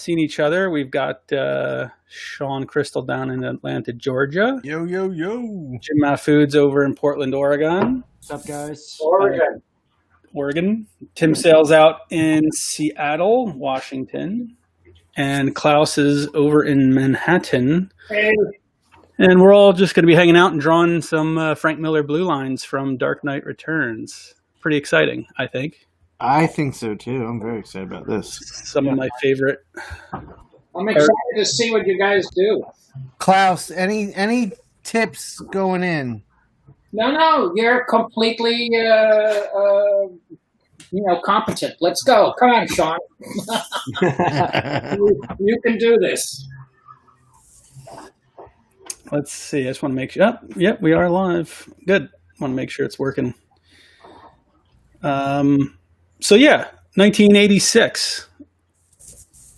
seen each other. We've got Shawn Crystal down in Atlanta, Georgia. Yo. Jim Mahfood's over in Portland, Oregon. What's up, guys? Oregon. Tim Sale's out in Seattle, Washington. And Klaus is over in Manhattan. Hey. And we're all just going to be hanging out and drawing some Frank Miller blue lines from Dark Knight Returns. Pretty exciting, I think. I think so, too. I'm very excited about this. Some of my favorite. I'm excited to see what you guys do. Klaus, any tips going in? No, you're completely, competent. Let's go. Come on, Shawn. You can do this. Let's see. I just want to make sure. Yep, we are live. Good. Want to make sure it's working. 1986.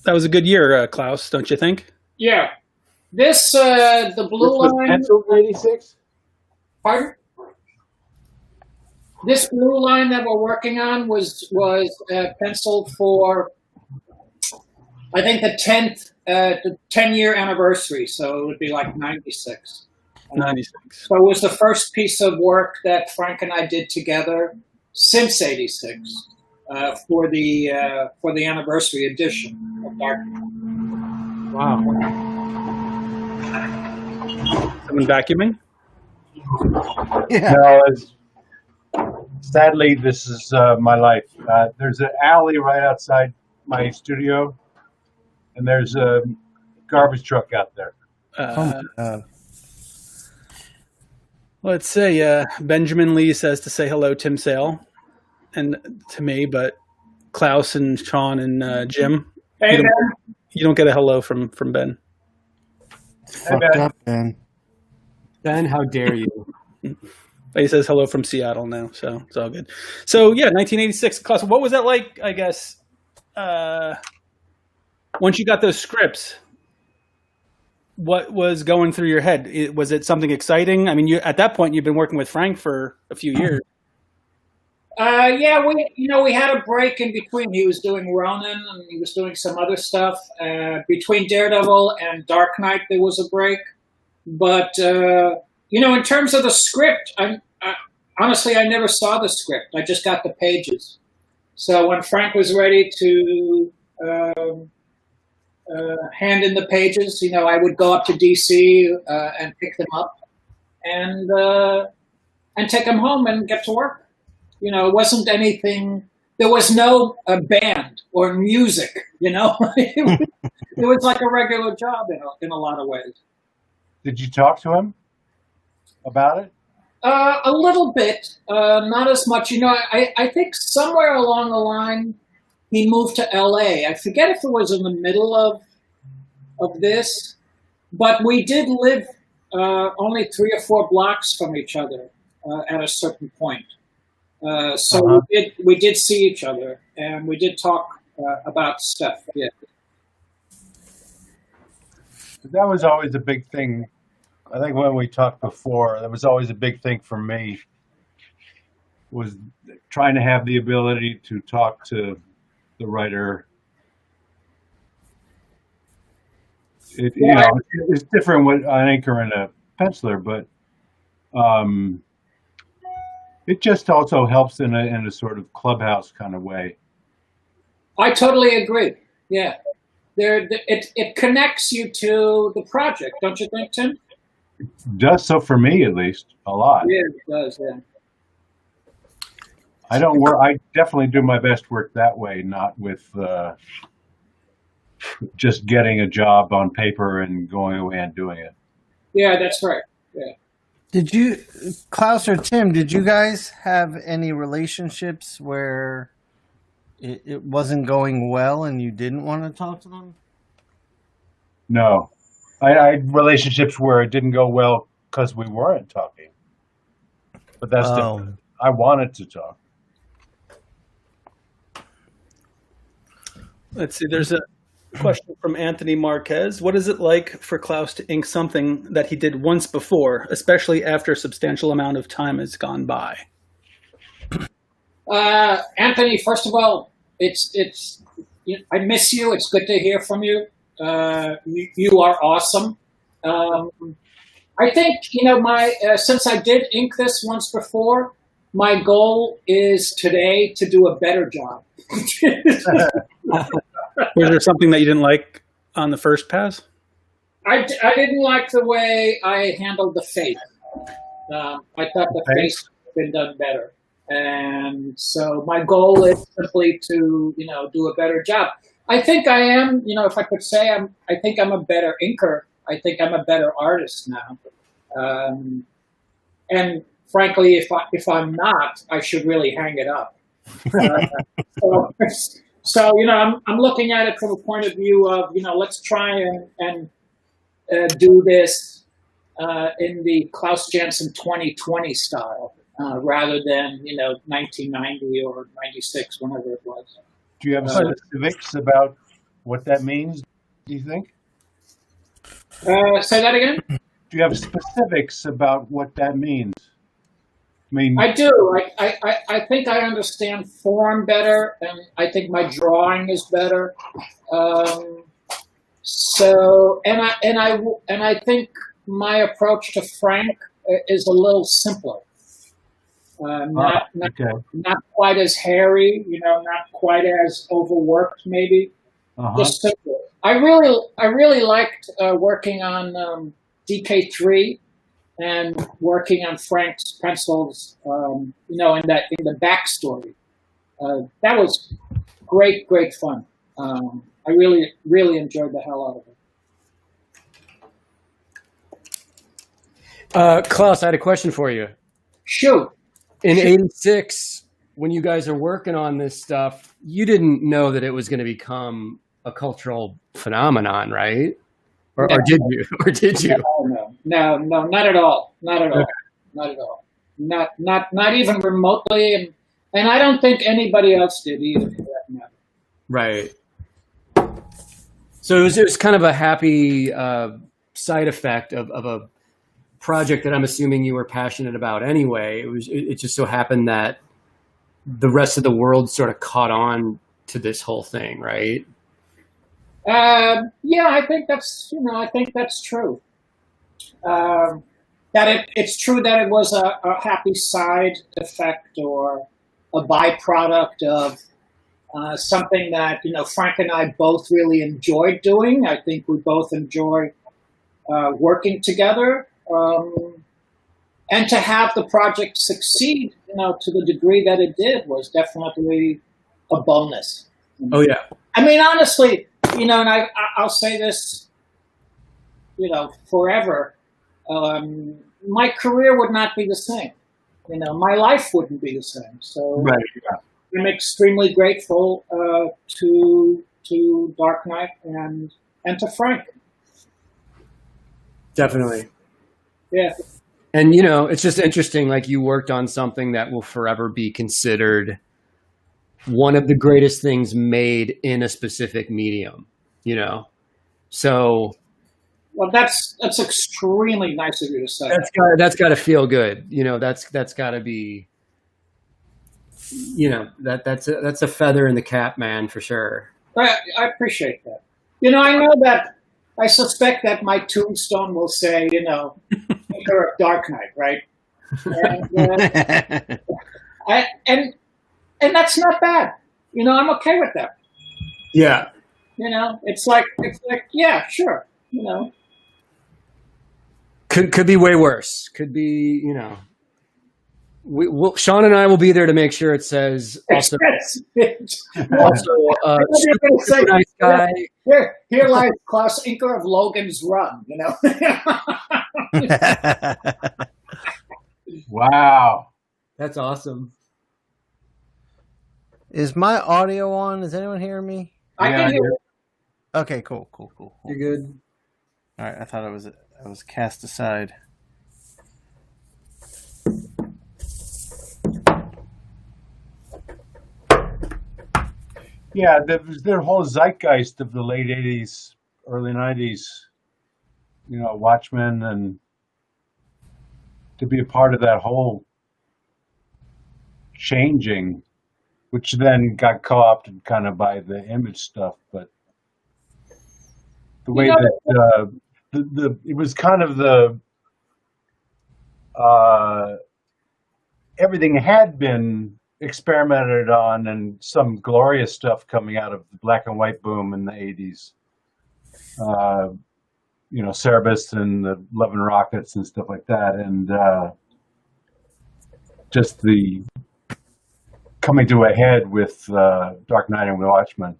That was a good year, Klaus, don't you think? Yeah. This, the blue line. Pencil 86? Pardon? This blue line that we're working on was penciled for, I think, the 10-year anniversary. So it would be like 96. 96. So it was the first piece of work that Frank and I did together since 86 for the anniversary edition of Dark Knight. Wow. Someone vacuuming? Yeah. No, sadly, this is my life. There's an alley right outside my studio, and there's a garbage truck out there. Let's say Benjamin Lee says to say hello, Tim Sale, and to me, but Klaus and Shawn and Jim, Hey, you don't get a hello from Ben. Fucked up, Ben. Ben, how dare you? But he says hello from Seattle now, so it's all good. So yeah, 1986. Klaus, what was that like? I guess once you got those scripts, what was going through your head? Was it something exciting? I mean, at that point you've been working with Frank for a few years. Yeah, we had a break in between. He was doing Ronin and he was doing some other stuff. Between Daredevil and Dark Knight, there was a break. But in terms of the script, honestly, I never saw the script. I just got the pages. So when Frank was ready to hand in the pages, I would go up to DC and pick them up and take them home and get to work. It wasn't anything. There was no band or music. It was like a regular job in a lot of ways. Did you talk to him about it? A little bit, not as much. I think somewhere along the line he moved to LA. I forget if it was in the middle of this, but we did live only 3 or 4 blocks from each other at a certain point. So we did see each other and we did talk about stuff. Yeah. That was always a big thing. I think when we talked before, that was always a big thing for me, was trying to have the ability to talk to the writer. It's different with an inker and a penciler, but it just also helps in a sort of clubhouse kind of way. I totally agree. Yeah. It connects you to the project, don't you think, Tim? It does so for me, at least, a lot. Yeah, it does. Yeah. I definitely do my best work that way, not with just getting a job on paper and going away and doing it. Yeah, that's right. Yeah. Did you, Klaus or Tim, did you guys have any relationships where it wasn't going well and you didn't want to talk to them? No. I had relationships where it didn't go well because we weren't talking. But that's different. I wanted to talk. Let's see. There's a question from Anthony Marquez. What is it like for Klaus to ink something that he did once before, especially after a substantial amount of time has gone by? Anthony, first of all, it's I miss you. It's good to hear from you. You are awesome. I think my since I did ink this once before, my goal is today to do a better job. Was there something that you didn't like on the first pass? I didn't like the way I handled the face. I thought the face could have been done better. And so my goal is simply to, do a better job. I think I am, if I could say, I think I'm a better inker. I think I'm a better artist now. And frankly, if I'm not, I should really hang it up. So I'm looking at it from a point of view of, let's try and do this in the Klaus Janson 2020 style, rather than 1990 or 96, whenever it was. Do you have specifics about what that means, do you think? Say that again? Do you have specifics about what that means? I do. I think I understand form better, and I think my drawing is better. So, and I think my approach to Frank is a little simpler. Not quite as hairy, not quite as overworked, maybe. Just simple. I really liked working on DK3 and working on Frank's pencils, in the backstory. That was great fun. I really enjoyed the hell out of it. Klaus, I had a question for you. Shoot. In '86, when you guys are working on this stuff, you didn't know that it was going to become a cultural phenomenon, right? Or did you? Or did you? No, not at all. Not at all. Not at all. Not even remotely, and I don't think anybody else did either, for that matter. Right. So it was kind of a happy side effect of a project that I'm assuming you were passionate about anyway. It just so happened that the rest of the world sort of caught on to this whole thing, right? Yeah, I think that's true. That it's true that it was a happy side effect or a byproduct of something that Frank and I both really enjoyed doing. I think we both enjoy working together, and to have the project succeed, to the degree that it did, was definitely a bonus. Oh yeah. I mean, honestly, and I'll say this, forever. My career would not be the same. My life wouldn't be the same. So Right. Yeah. I'm extremely grateful to Dark Knight and to Frank. Definitely. Yeah. And it's just interesting. Like, you worked on something that will forever be considered one of the greatest things made in a specific medium. So. Well, that's extremely nice of you to say. That's got to feel good. That's got to be. That's a feather in the cap, man, for sure. I appreciate that. I know that. I suspect that my tombstone will say, you're a Dark Knight, right? And that's not bad. I'm okay with that. Yeah. It's like, yeah, sure. Could be way worse. Could be, Shawn and I will be there to make sure it says also. Super nice guy. Here lies Klaus, inker of Logan's Run. Wow, that's awesome. Is my audio on? Is anyone hearing me? I can hear you. Okay, cool. You're good. All right, I thought I was cast aside. yeah, the whole zeitgeist of the late '80s, early '90s, Watchmen, and to be a part of that whole changing which then got co-opted kind of by the image stuff. But the way that it was kind of everything had been experimented on, and some glorious stuff coming out of the black and white boom in the 80s. Cerebus and the Love and Rockets and stuff like that. And just the coming to a head with Dark Knight and Watchmen.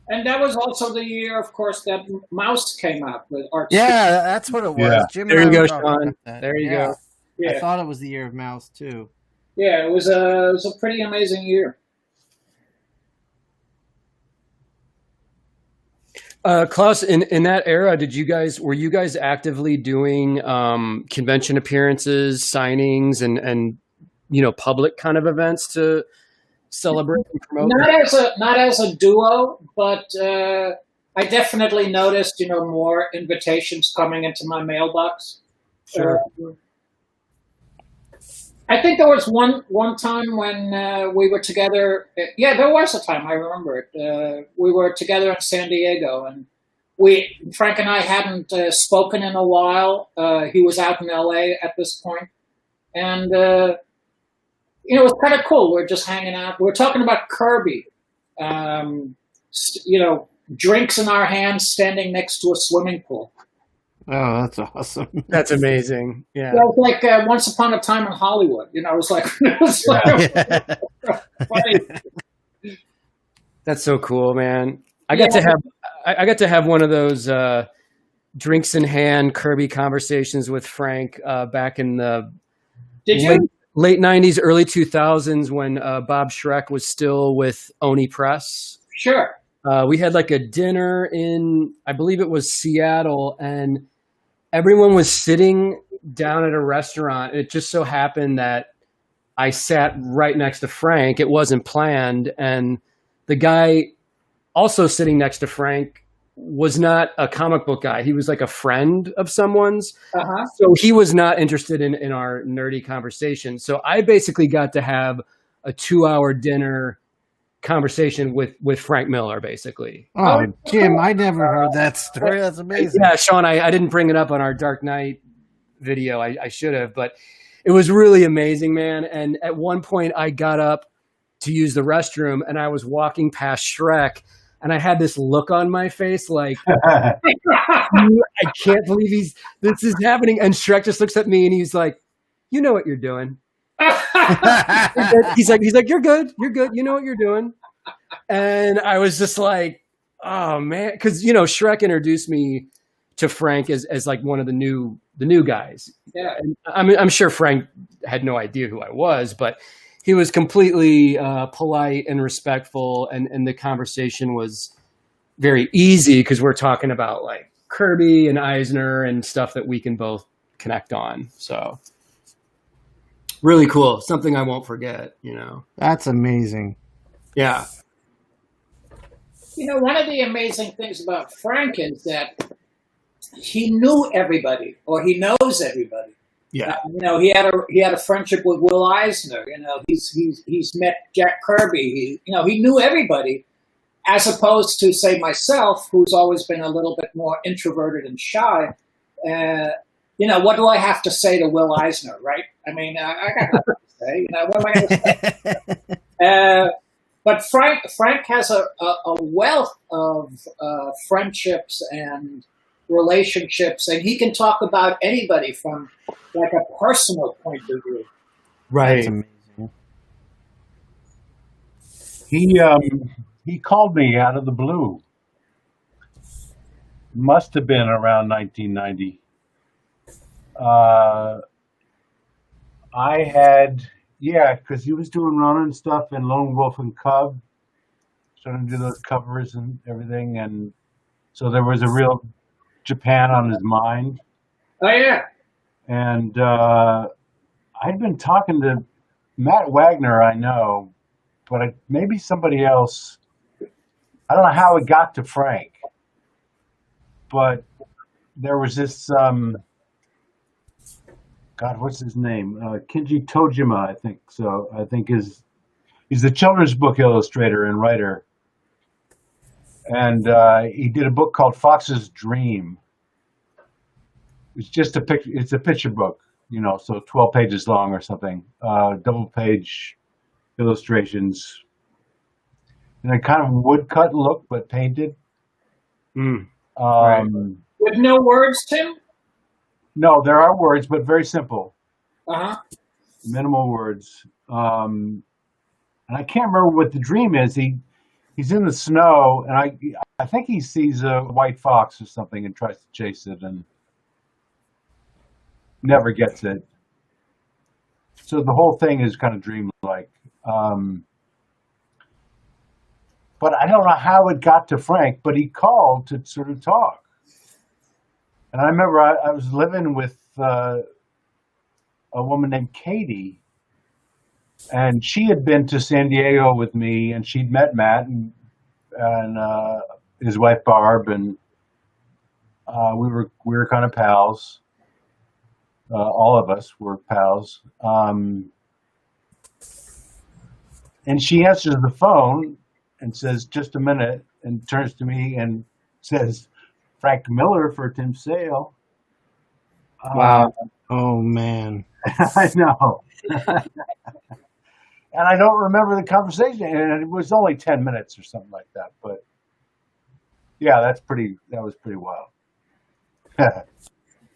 And that was also the year, of course, that Mouse came out with Art. Yeah, that's what it was. Yeah. Jim There and you I were go, talking Shawn. about that. There you Yeah. go. Yeah, I thought it was the year of Mouse too. yeah, it was a pretty amazing year. Klaus, in that era, were you guys actively doing convention appearances, signings, and public kind of events to celebrate and promote? Not as a duo, but I definitely noticed more invitations coming into my mailbox. Sure. I think there was one time when we were together. Yeah, there was a time, I remember it. We were together in San Diego, and Frank and I hadn't spoken in a while. He was out in LA at this point, and it was kind of cool. We were just hanging out. We were talking about Kirby. Drinks in our hands, standing next to a swimming pool. Oh, that's awesome. That's amazing. Yeah. It was like Once Upon a Time in Hollywood. It was like, funny. That's so cool, man. I got to have one of those drinks in hand Kirby conversations with Frank back in the Did you? late 90s, early 2000s when Bob Schreck was still with Oni Press. Sure. We had like a dinner in, I believe it was Seattle, and everyone was sitting down at a restaurant. It just so happened that I sat right next to Frank. It wasn't planned. And the guy also sitting next to Frank was not a comic book guy. He was like a friend of someone's. Uh-huh. So he was not interested in our nerdy conversation. So I basically got to have a 2-hour dinner conversation with Frank Miller, basically. Oh, Jim, I never heard that story. That's amazing. Yeah, Shawn, I didn't bring it up on our Dark Knight video. I should have, but it was really amazing, man. And at one point I got up to use the restroom and I was walking past Shrek and I had this look on my face like, I can't believe this is happening. And Shrek just looks at me and he's like, you know what you're doing. He's like, you're good. You know what you're doing. And I was just like, oh man. Cause Shrek introduced me to Frank as like one of the new guys. Yeah. And I'm sure Frank had no idea who I was, but he was completely polite and respectful. And the conversation was very easy because we're talking about like Kirby and Eisner and stuff that we can both connect on. So really cool. Something I won't forget, That's amazing. Yeah. One of the amazing things about Frank is that he knew everybody, or he knows everybody. Yeah. He had a friendship with Will Eisner. He's met Jack Kirby. He knew everybody, as opposed to, say, myself, who's always been a little bit more introverted and shy. What do I have to say to Will Eisner, right? I mean, I got nothing to say. What am I going to say? But Frank has a wealth of friendships and relationships, and he can talk about anybody from like a personal point of view. Right. That's amazing. He called me out of the blue. Must have been around 1990. Because he was doing Ronin stuff and Lone Wolf and Cub, starting to do those covers and everything, and so there was a real Japan on his mind. Oh yeah. And I'd been talking to Matt Wagner, I know, but maybe somebody else. I don't know how it got to Frank, but there was this. God, what's his name? Kinji Tojima, I think. So I think is He's a children's book illustrator and writer. And he did a book called Fox's Dream. It's just a picture. It's a picture book, so 12 pages long or something. Double page illustrations. And a kind of woodcut look, but painted. Right. With no words, Tim? No, there are words, but very simple. Uh-huh. Minimal words. And I can't remember what the dream is. He's in the snow, and I think he sees a white fox or something and tries to chase it and never gets it. So the whole thing is kind of dreamlike. But I don't know how it got to Frank, but he called to sort of talk. And I remember I was living with a woman named Katie, and she had been to San Diego with me, and she'd met Matt and his wife Barb, and we were kind of pals. All of us were pals. And she answers the phone and says, "Just a minute," and turns to me and says, "Frank Miller for Tim Sale." Wow. Oh man. I know. And I don't remember the conversation, and it was only 10 minutes or something like that. But yeah, that was pretty wild.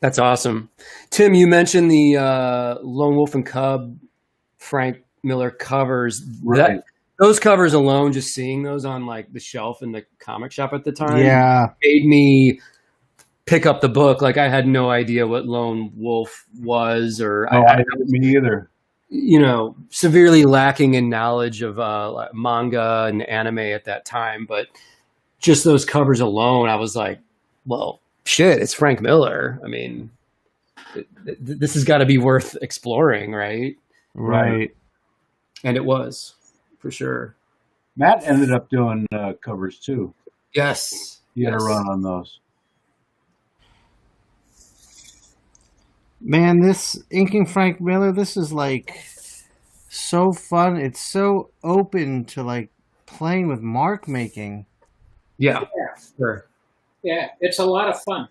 That's awesome. Tim, you mentioned the Lone Wolf and Cub Frank Miller covers. Right. Those covers alone, just seeing those on like the shelf in the comic shop at the time, Yeah. made me pick up the book. Like I had no idea what Lone Wolf was, or Oh, I didn't, me either. Severely lacking in knowledge of like manga and anime at that time. But just those covers alone, I was like, well, shit, it's Frank Miller. I mean, this has got to be worth exploring, right? Right. And it was, for sure. Matt ended up doing covers too. Yes. He had a Yes. run on those. Man, this inking Frank Miller, this is like so fun. It's so open to like playing with mark making. Yeah. Yeah. Sure. Yeah, it's a lot of fun.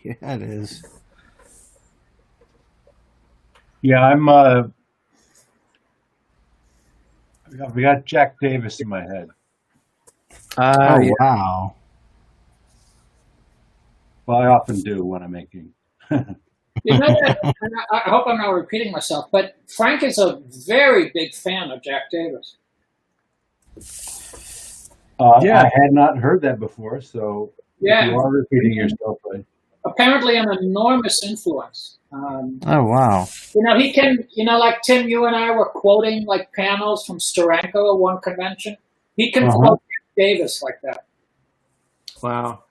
Yeah, it is. Yeah, we got Jack Davis in my head. Oh Yeah. wow. Well, I often do when I'm making. You know that, and I hope I'm not repeating myself, but Frank is a very big fan of Jack Davis. Yeah. I had not heard that before, so Yeah. if you are repeating yourself, Apparently an enormous influence. Oh wow. He can, like Tim, you and I were quoting like panels from Steranko at one convention. He can quote Davis like that. Wow.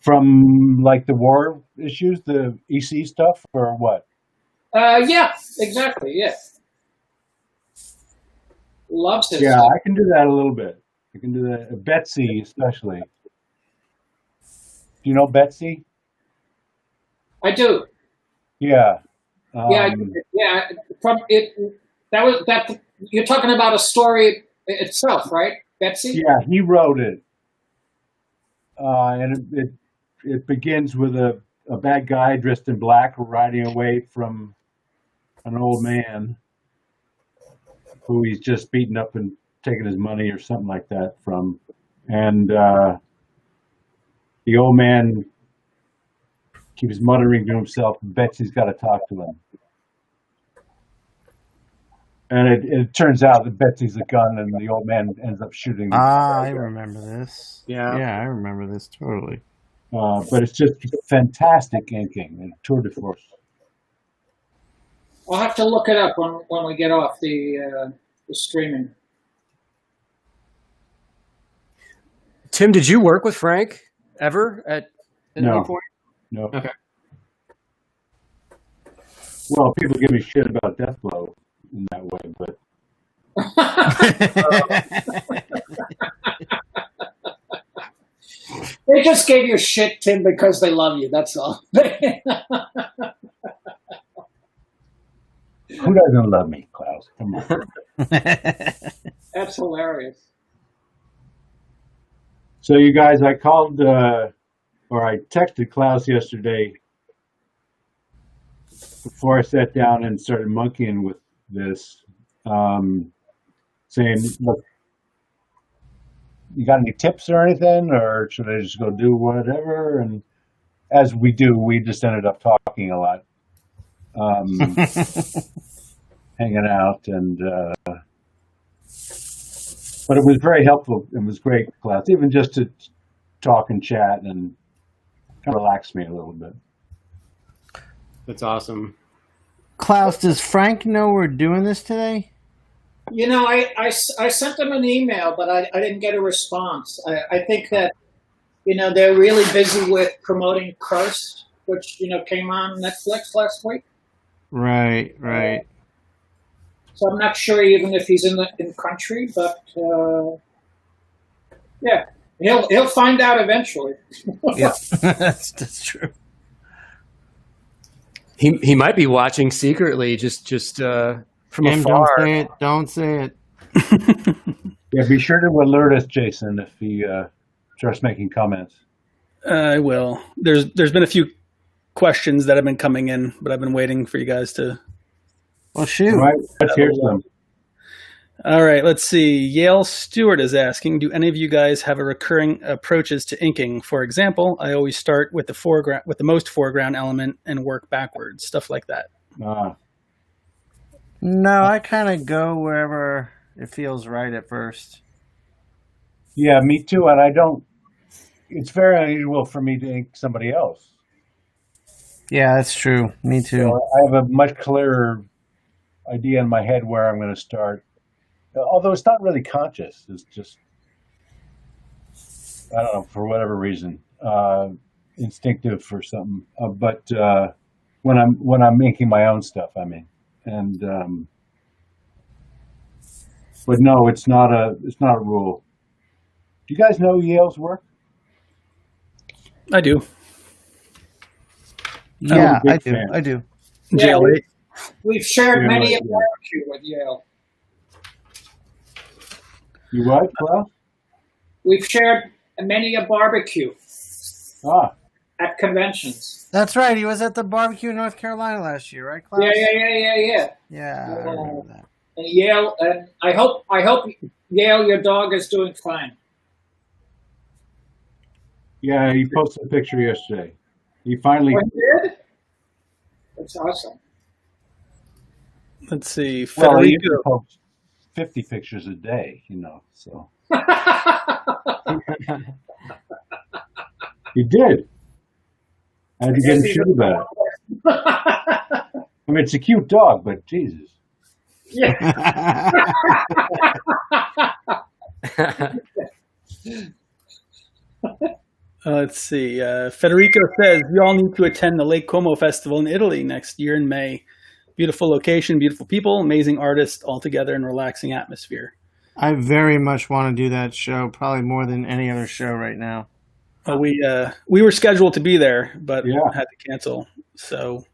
from like the war issues, the EC stuff, or what? Yeah, exactly. Yeah. Loves it. Yeah, I can do that a little bit. I can do that. Betsy, especially. Do you know Betsy? I do. Yeah. Yeah, yeah. From it, that you're talking about a story itself, right, Betsy? Yeah, he wrote it, and it begins with a bad guy dressed in black riding away from an old man who he's just beaten up and taken his money or something like that from, and the old man keeps muttering to himself, Betsy's got to talk to him. And it turns out that Betsy's a gun, and the old man ends up shooting him. I remember this. Yeah. Yeah, I remember this totally. But it's just fantastic inking and tour de force. I'll have to look it up when we get off the streaming. Tim, did you work with Frank ever at any No. point? No. Okay. Well, people give me shit about Deathblow in that way, but They just gave you shit, Tim, because they love you. That's all. who doesn't love me, Klaus? Come on. That's hilarious. So you guys, I called or I texted Klaus yesterday before I sat down and started monkeying with this, saying, "Look, you got any tips or anything, or should I just go do whatever?" And as we do, we just ended up talking a lot, hanging out, and but it was very helpful. It was great, Klaus, even just to talk and chat and kind of relax me a little bit. That's awesome. Klaus, does Frank know we're doing this today? You know, I sent them an email, but I didn't get a response. I think that, you know, they're really busy with promoting Cursed, which, you know, came on Netflix last week. Right, right. So I'm not sure even if he's in country, but yeah, he'll find out eventually. Yeah, that's true. He might be watching secretly, just from Tim, afar. don't say it. Don't say it. Yeah, be sure to alert us, Jason, if he starts making comments. I will. There's been a few questions that have been coming in, but I've been waiting for you guys to. Well, shoot. All right, let's hear some. All right, let's see. Yale Stewart is asking, do any of you guys have a recurring approaches to inking? For example, I always start with the foreground, with the most foreground element and work backwards, stuff like that. No, I kind of go wherever it feels right at first. Yeah, me too. And I don't. It's very unusual for me to ink somebody else. Yeah, that's true. Me too. So I have a much clearer idea in my head where I'm going to start. Although it's not really conscious, it's just, I don't know, for whatever reason, instinctive for something. But when I'm making my own stuff, I mean, and but no, it's not a rule. Do you guys know Yale's work? I do. Yeah, I'm a I big do. fan. I do. Yeah, JL8. we've shared Yeah, many a yeah. barbecue with Yale. You what, Klaus? We've shared many a barbecue Ah, at conventions. That's right. He was at the barbecue in North Carolina last year, right, Klaus? Yeah. Yeah, I remember that. And Yale, and I hope Yale, your dog is doing fine. yeah, he posted a picture yesterday. He finally. Oh, he did? That's awesome. Let's see. Well, he Federico. posts 50 pictures a day, you know, so. He did. I had to get him shit about it. I mean, it's a cute dog, but Jesus. Yeah. Let's see. Federico says, you all need to attend the Lake Como Festival in Italy next year in May. Beautiful location, beautiful people, amazing artists all together and relaxing atmosphere. I very much want to do that show, probably more than any other show right now. We were scheduled to be there, but Yeah. had to cancel. So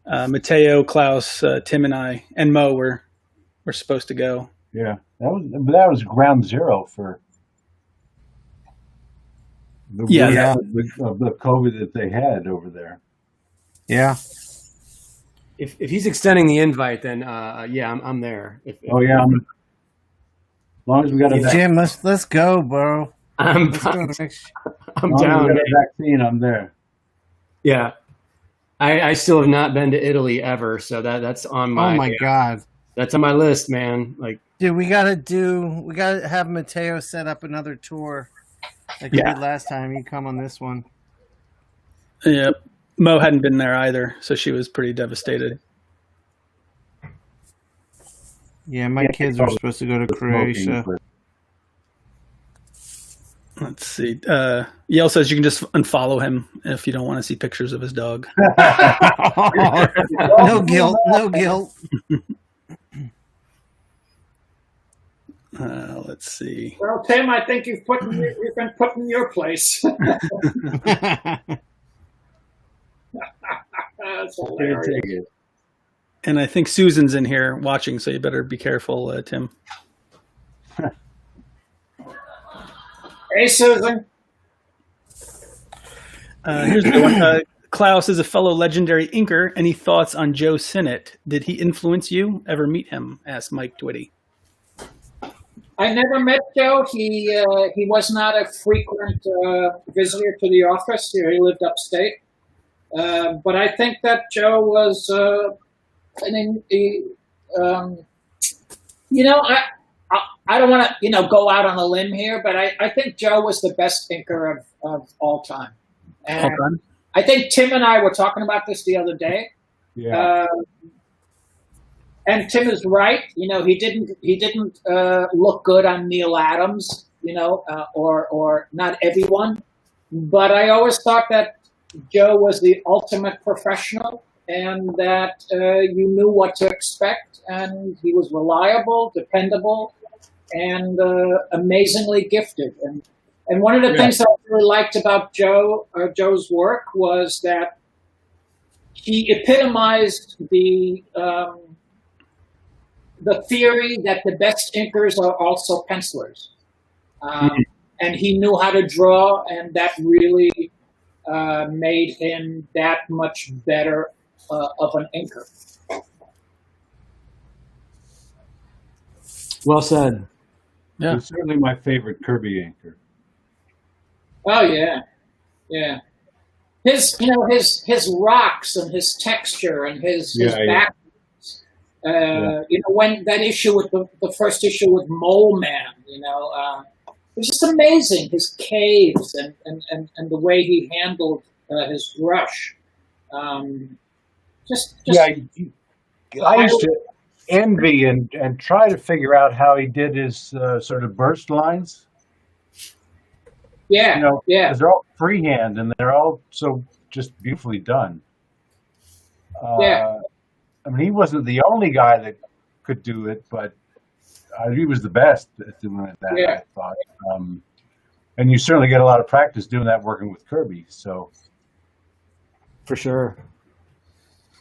Matteo, Klaus, Tim, and I, and Mo were supposed to go. Yeah, that was ground zero for the Yeah, of the COVID that they had over there. Yeah. If he's extending the invite, then yeah, I'm there. Oh yeah, as long as we got a Jim, let's go, bro. I'm Let's go next. I'm as long as down. we got a vaccine, I'm there. Yeah, I still have not been to Italy ever, so that's on my. Oh my God. That's on my list, man. Like, Dude, we gotta have Matteo set up another tour like he Yeah. did last time. You come on this one. Yeah. Mo hadn't been there either, so she was pretty devastated. Yeah, my kids were supposed to go to Croatia. Let's see. Yale says you can just unfollow him if you don't want to see pictures of his dog. No guilt. No guilt. Let's see. Well, Tim, I think you've been put in your place. That's Can't hilarious. take it. And I think Susan's in here watching, so you better be careful, Tim. Hey, Susan. Here's the one. Klaus is a fellow legendary inker. Any thoughts on Joe Sinnott? Did he influence you? Ever meet him? Asked Mike Twitty. I never met Joe. He was not a frequent visitor to the office. He lived upstate. But I think that Joe was, I don't want to, go out on a limb here, but I think Joe was the best inker of all time. And All time? I think Tim and I were talking about this the other day. Yeah. And Tim is right. He didn't look good on Neil Adams, or not everyone. But I always thought that Joe was the ultimate professional, and that you knew what to expect, and he was reliable, dependable, and amazingly gifted. And one of the things that I really liked about Joe's work was that he epitomized the theory that the best inkers are also pencilers. And he knew how to draw, and that really made him that much better of an inker. Well said. Yeah. He's certainly my favorite Kirby inker. Oh yeah, yeah. His rocks and his texture and his backgrounds. When that issue with the first issue with Mole Man, it was just amazing. His caves and the way he handled his brush. I used to envy and try to figure out how he did his sort of burst lines. Yeah, yeah. Because they're all freehand and they're all so just beautifully done. Yeah. I mean, he wasn't the only guy that could do it, but he was the best at doing it. I thought. And you certainly get a lot of practice doing that working with Kirby. So, For sure.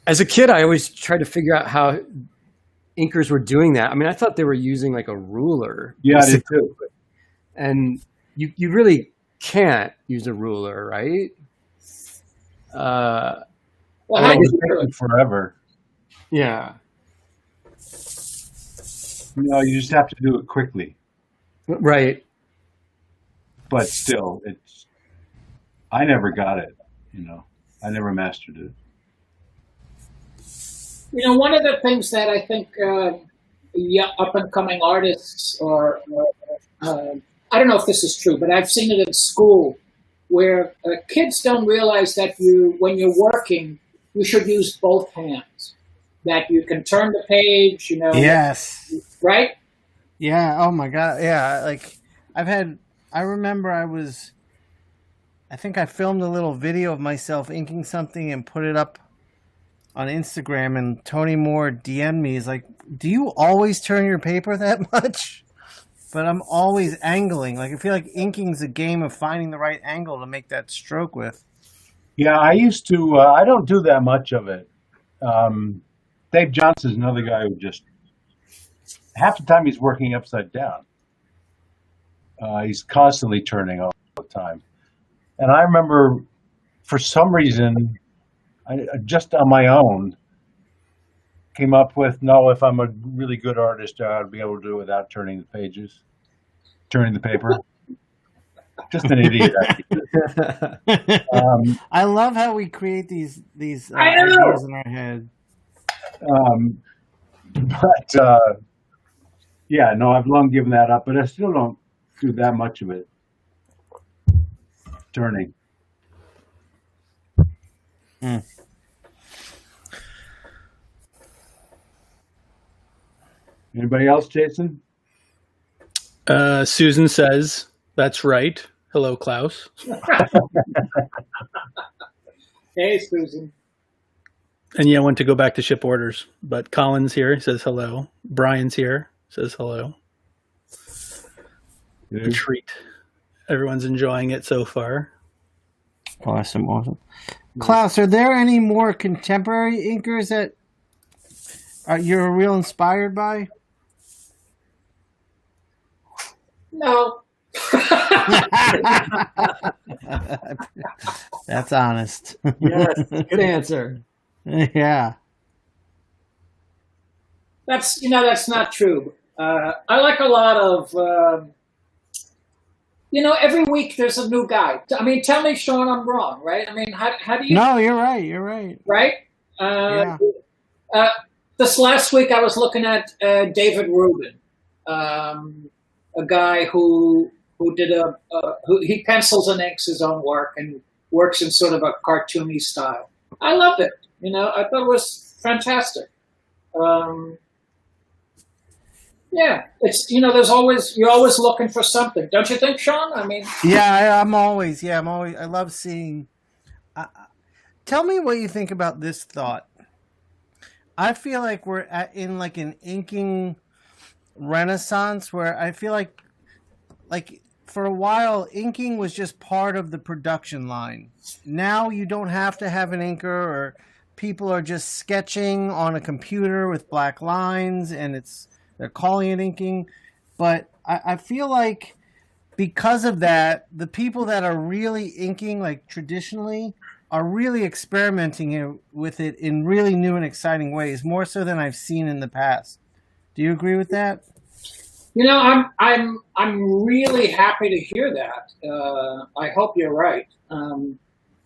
As a kid, I always tried to figure out how inkers were doing that. I mean, I thought they were using like a ruler. Yeah, I did too. And you really can't use a ruler, right? Well, I guess forever. Yeah. You just have to do it quickly. Right. But still, I never got it. I never mastered it. One of the things that I think up and coming artists I don't know if this is true, but I've seen it in school where kids don't realize that when you're working, you should use both hands. That you can turn the page, Yes. Right? Yeah. Oh my God. Yeah. Like I remember I think I filmed a little video of myself inking something and put it up on Instagram, and Tony Moore DM'd me. He's like, "Do you always turn your paper that much?" But I'm always angling. Like, I feel like inking's a game of finding the right angle to make that stroke with. Yeah, I used to. I don't do that much of it. Dave Johnson's another guy who just half the time he's working upside down. He's constantly turning all the time. And I remember, for some reason, I just on my own came up with, if I'm a really good artist, I'd be able to do it without turning the paper. Just an idiot. I love how we create these ideas in our head. I've long given that up, but I still don't do that much of it. Turning. Anybody else, Jason? Susan says, that's right. Hello, Klaus. Hey, Susan. And I want to go back to ship orders, but Colin's here, says hello. Brian's here, says hello. Yeah. A treat. Everyone's enjoying it so far. Awesome. Klaus, are there any more contemporary inkers that You're real inspired by? No. That's honest. Yes, good answer. Yeah. That's not true. I like a lot of, every week there's a new guy. I mean, tell me, Shawn, I'm wrong, right? I mean, how do you? No, you're right. You're right. Right? Yeah. This last week I was looking at David Rubin, a guy who he pencils and inks his own work and works in sort of a cartoony style. I loved it. I thought it was fantastic. Yeah, it's you're always looking for something, don't you think, Shawn? I mean, yeah, I'm always. I love seeing. Tell me what you think about this thought. I feel like we're in like an inking renaissance where I feel like for a while inking was just part of the production line. Now you don't have to have an inker, or people are just sketching on a computer with black lines and they're calling it inking. But I feel like because of that, the people that are really inking like traditionally are really experimenting with it in really new and exciting ways, more so than I've seen in the past. Do you agree with that? I'm really happy to hear that. I hope you're right.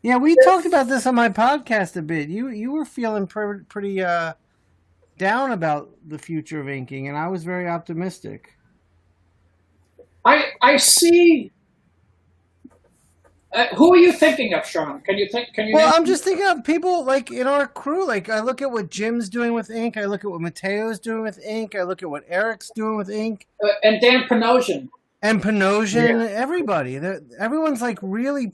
Yeah, we talked about this on my podcast a bit. You were feeling pretty down about the future of inking, and I was very optimistic. I see. Who are you thinking of, Shawn? Can you? Well, I'm just thinking of people like in our crew. Like I look at what Jim's doing with ink. I look at what Mateo's doing with ink. I look at what Eric's doing with ink. And Dan Panosian. And Panosian, yeah. Everybody. Everyone's like really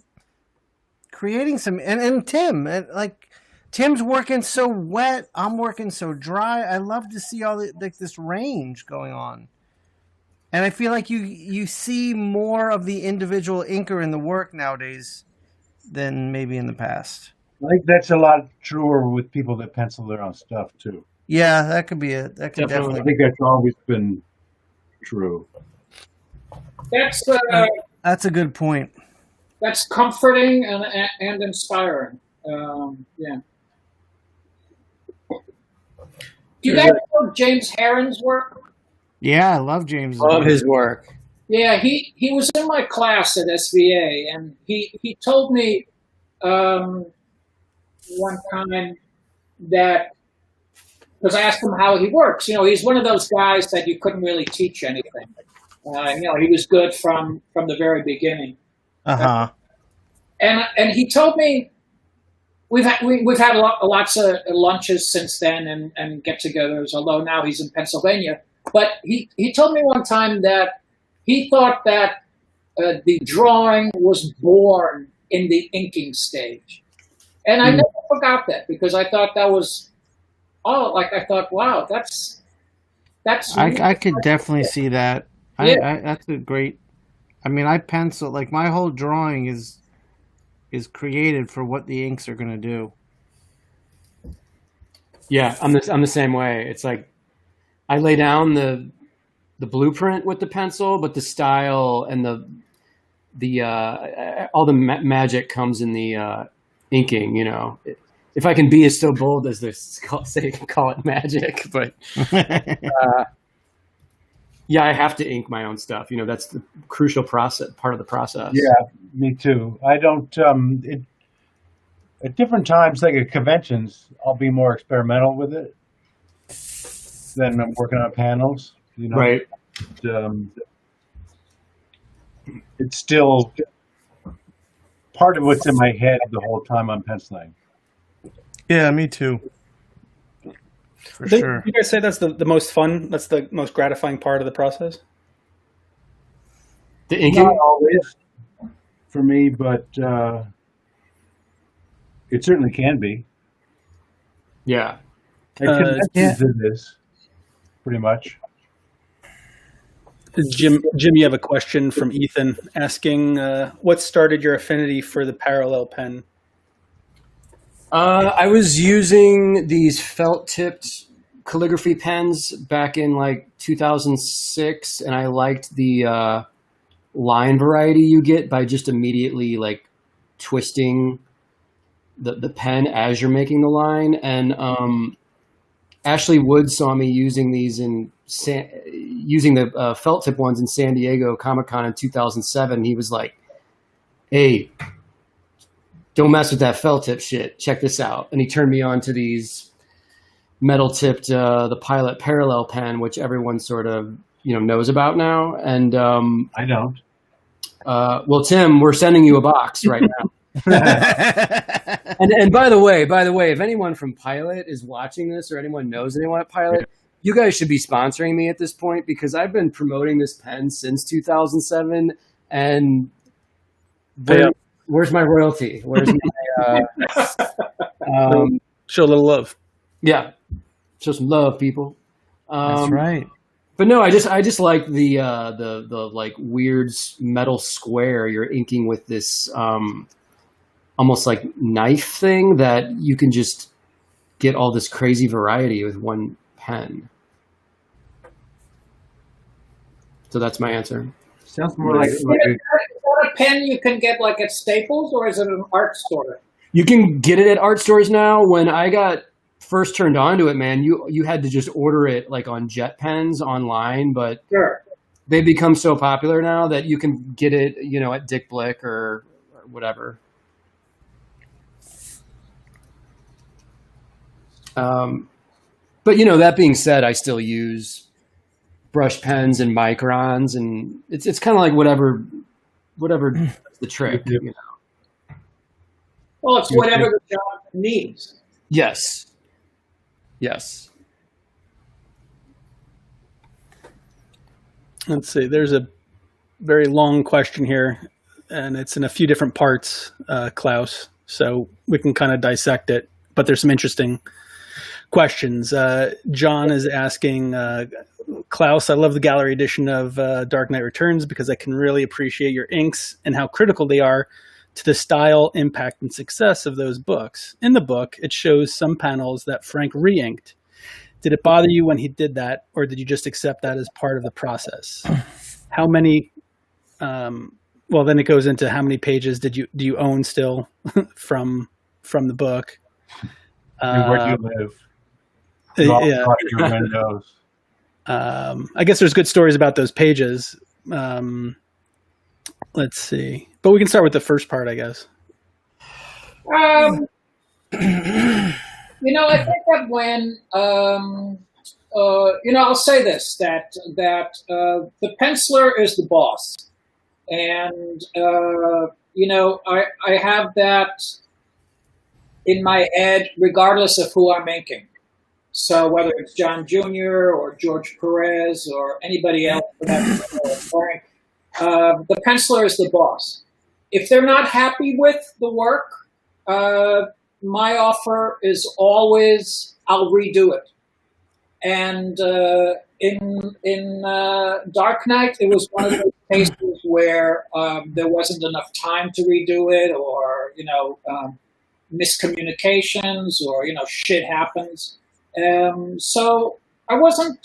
creating some. And Tim, like Tim's working so wet. I'm working so dry. I love to see all this range going on. And I feel like you see more of the individual inker in the work nowadays than maybe in the past. I think that's a lot truer with people that pencil their own stuff too. Yeah, that could be it. That could definitely. I think that's always been true. That's a good point. That's comforting and inspiring. Yeah. Do you guys know James Herron's work? Yeah, I love James. Love his work. Yeah, he was in my class at SVA, and he told me one time that, because I asked him how he works. He's one of those guys that you couldn't really teach anything. He was good from the very beginning. Uh-huh. And he told me we've had lots of lunches since then and get-togethers. Although now he's in Pennsylvania. But he told me one time that he thought that the drawing was born in the inking stage. And I never forgot that, because I thought that was, I thought, wow, that's. I could definitely see that. Yeah. That's a great, I pencil, like my whole drawing is created for what the inks are going to do. Yeah, I'm the same way. It's like, I lay down the blueprint with the pencil, but the style and the all the magic comes in the inking. If I can be as so bold as this, call it magic, but yeah, I have to ink my own stuff. That's the crucial part of the process. Yeah, me too. I don't. At different times, like at conventions, I'll be more experimental with it. Then I'm working on panels, Right. It's still part of what's in my head the whole time I'm penciling. Yeah, me too. For sure. You guys say that's the most fun? That's the most gratifying part of the process? The inking? Not always for me, but it certainly can be. Yeah. It is. Pretty much. Jim, you have a question from Ethan asking, what started your affinity for the parallel pen? I was using these felt-tipped calligraphy pens back in like 2006, and I liked the line variety you get by just immediately like twisting the pen as you're making the line. And Ashley Wood saw me using these using the felt tip ones in San Diego Comic-Con in 2007. He was like, "Hey, don't mess with that felt tip shit. Check this out." And he turned me on to these metal tipped, the Pilot Parallel pen, which everyone sort of, knows about now. And I don't. Well, Tim, we're sending you a box right now. And by the way, if anyone from Pilot is watching this or anyone knows anyone at Pilot, you guys should be sponsoring me at this point, because I've been promoting this pen since 2007. And where's my royalty? Where's my show a little love? Yeah, show some love, people. That's right. But no, I just like the like weird metal square you're inking with this almost like knife thing that you can just get all this crazy variety with one pen. So that's my answer. Sounds more like Is that a pen you can get like at Staples, or is it an art store? You can get it at art stores now. When I got first turned on to it, man, you had to just order it like on Jet Pens online, but Sure. they've become so popular now that you can get it, at Dick Blick or whatever. But that being said, I still use brush pens and microns, and it's kind of like whatever does the trick. Well, it's whatever the job needs. Yes. Let's see. There's a very long question here, and it's in a few different parts, Klaus. So we can kind of dissect it, but there's some interesting questions. John is asking, Klaus, I love the gallery edition of Dark Knight Returns because I can really appreciate your inks and how critical they are to the style, impact, and success of those books. In the book, it shows some panels that Frank re-inked. Did it bother you when he did that, or did you just accept that as part of the process? How many? Well, then it goes into how many pages do you own still from the book? where do you live? Yeah. Across your windows. I guess there's good stories about those pages. Let's see, but we can start with the first part, I guess. I think that when, I'll say this, that the penciler is the boss. And, I have that in my head regardless of who I'm inking. So whether it's John Jr. or George Perez or anybody else, Frank, the penciler is the boss. If they're not happy with the work, my offer is always, I'll redo it. And in Dark Knight, it was one of those cases where there wasn't enough time to redo it, or miscommunications, or shit happens. So I wasn't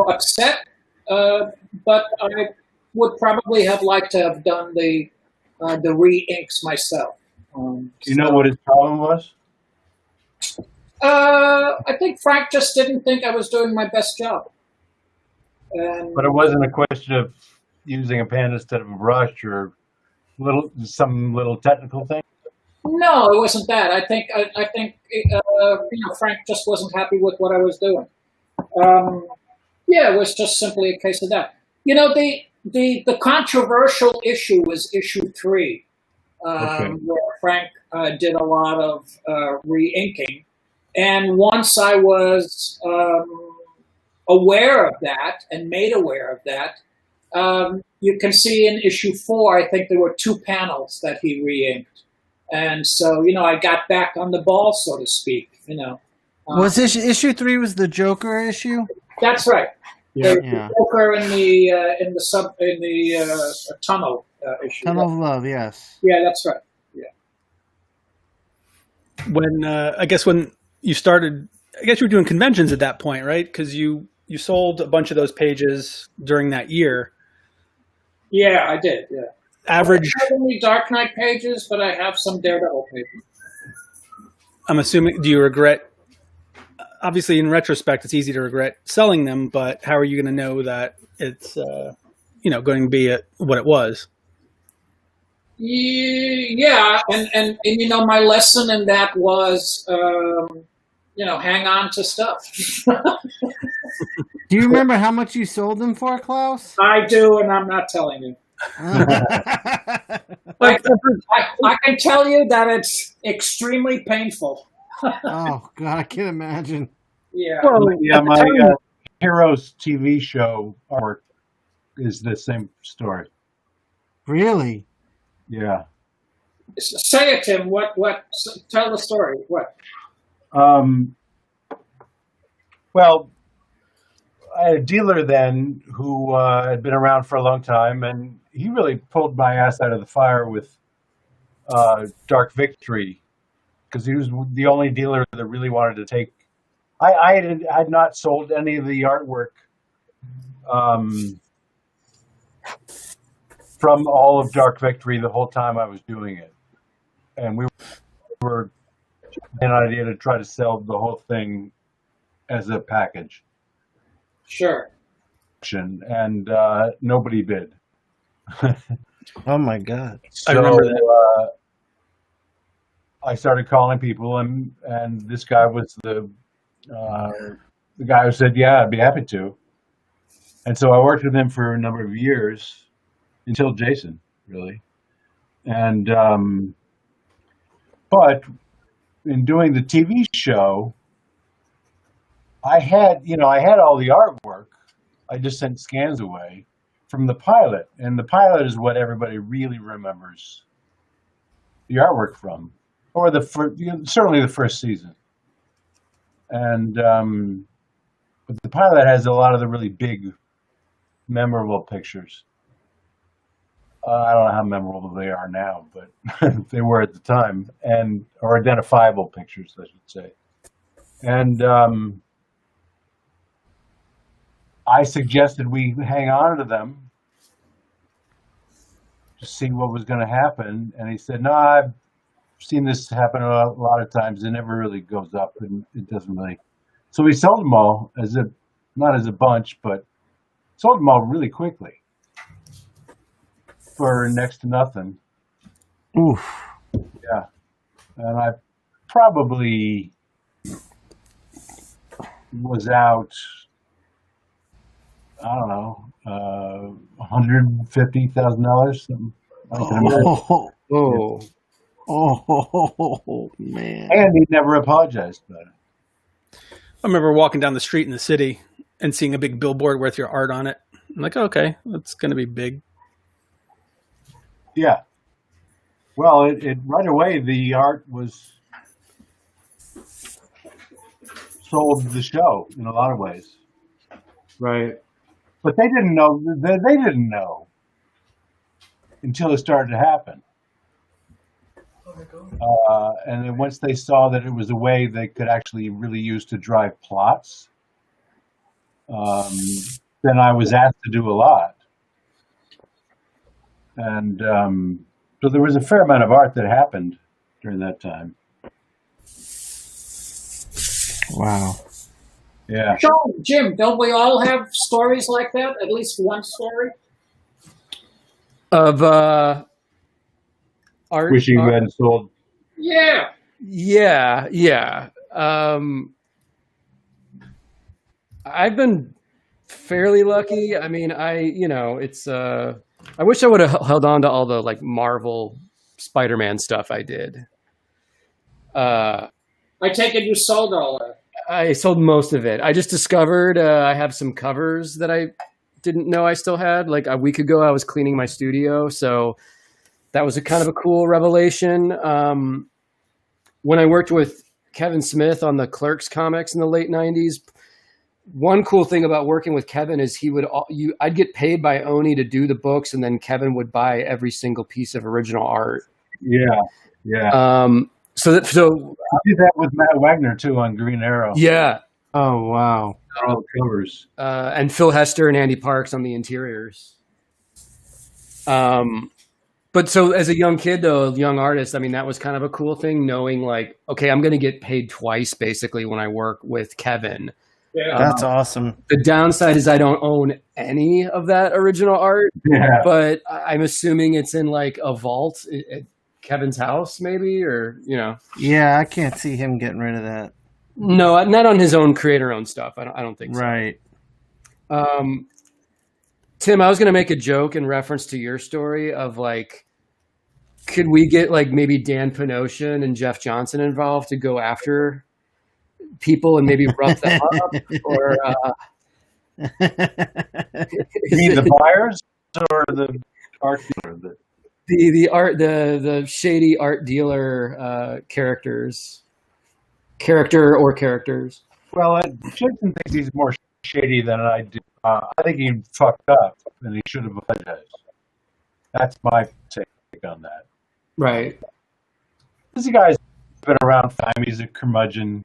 upset, but I would probably have liked to have done the re-inks myself. Do you know what his problem was? I think Frank just didn't think I was doing my best job. But it wasn't a question of using a pen instead of a brush or some little technical thing? No, it wasn't that. I think Frank just wasn't happy with what I was doing. It was just simply a case of that. The controversial issue was issue 3, where Frank did a lot of re-inking. And once I was aware of that and made aware of that, you can see in issue 4, I think there were 2 panels that he re-inked. And so, I got back on the ball, so to speak. Was issue 3 was the Joker issue? That's right. Yeah. The Joker in the tunnel issue. Tunnel of Love, yes. Yeah, that's right. Yeah. When I guess when you started, I guess you were doing conventions at that point, right? Because you sold a bunch of those pages during that year. Yeah, I did. Yeah. Average. I don't have any Dark Knight pages, but I have some Daredevil pages. I'm assuming. Do you regret? Obviously, in retrospect, it's easy to regret selling them, but how are you going to know that it's going to be what it was? Yeah, and my lesson in that was hang on to stuff. Do you remember how much you sold them for, Klaus? I do, and I'm not telling you. I can tell you that it's extremely painful. Oh God, I can imagine. Yeah. Well, yeah, my Heroes TV show artwork is the same story. Really? Yeah. Say it, Tim. What? Tell the story. What? Well, I had a dealer then who had been around for a long time, and he really pulled my ass out of the fire with Dark Victory, because he was the only dealer that really wanted to take. I had not sold any of the artwork from all of Dark Victory the whole time I was doing it, and we were an idea to try to sell the whole thing as a package. Sure. And nobody bid. Oh my God! So, I remember that. I started calling people, and this guy was the guy who said, "Yeah, I'd be happy to." And so I worked with him for a number of years until Jason, really. And but in doing the TV show, I had all the artwork. I just sent scans away from the pilot, and the pilot is what everybody really remembers the artwork from, or certainly the first season. And but the pilot has a lot of the really big, memorable pictures. I don't know how memorable they are now, but they were at the time, or identifiable pictures, I should say. And I suggested we hang on to them to see what was going to happen, and he said, "No, I've seen this happen a lot of times. It never really goes up, and it doesn't really." So we sold them all not as a bunch, but sold them all really quickly for next to nothing. Oof. Yeah, and I probably was out, I don't know, $150,000, something. Oh, man! And he never apologized about it. I remember walking down the street in the city and seeing a big billboard with your art on it. I'm like, okay, that's going to be big. Yeah. Well, it right away, the art was sold the show in a lot of ways. Right. But they didn't know. They didn't know until it started to happen. And then once they saw that it was a way they could actually really use to drive plots, then I was asked to do a lot. And so there was a fair amount of art that happened during that time. Wow. Yeah. Shawn, Jim, don't we all have stories like that? At least one story? Of art. Wishing you hadn't sold. Yeah. Yeah. I've been fairly lucky. I mean, it's I wish I would have held on to all the like Marvel Spider-Man stuff I did. I take it you sold all that. I sold most of it. I just discovered I have some covers that I didn't know I still had. Like a week ago, I was cleaning my studio, so that was a kind of a cool revelation. When I worked with Kevin Smith on the Clerks comics in the late 90s, one cool thing about working with Kevin is I'd get paid by Oni to do the books, and then Kevin would buy every single piece of original art. Yeah. So I did that with Matt Wagner too on Green Arrow. yeah, Oh wow. All covers. and Phil Hester and Andy Parks on the interiors. But so as a young kid, though, a young artist, I mean, that was kind of a cool thing, knowing like, okay, I'm going to get paid twice basically when I work with Kevin. Yeah. That's awesome. The downside is I don't own any of that original art, Yeah. but I'm assuming it's in like a vault at Kevin's house, maybe, or Yeah, I can't see him getting rid of that. No, not on his own creator-owned stuff. I don't think so. Right. Tim, I was going to make a joke in reference to your story of like, could we get like maybe Dan Panosian and Jeff Johnson involved to go after people and maybe rough them up? Or You mean the buyers or the art dealer? the shady art dealer characters? Well, Jason thinks he's more shady than I do. I think he fucked up and he should have apologized. That's my take on that. Right. This guy's been around for time. He's a curmudgeon.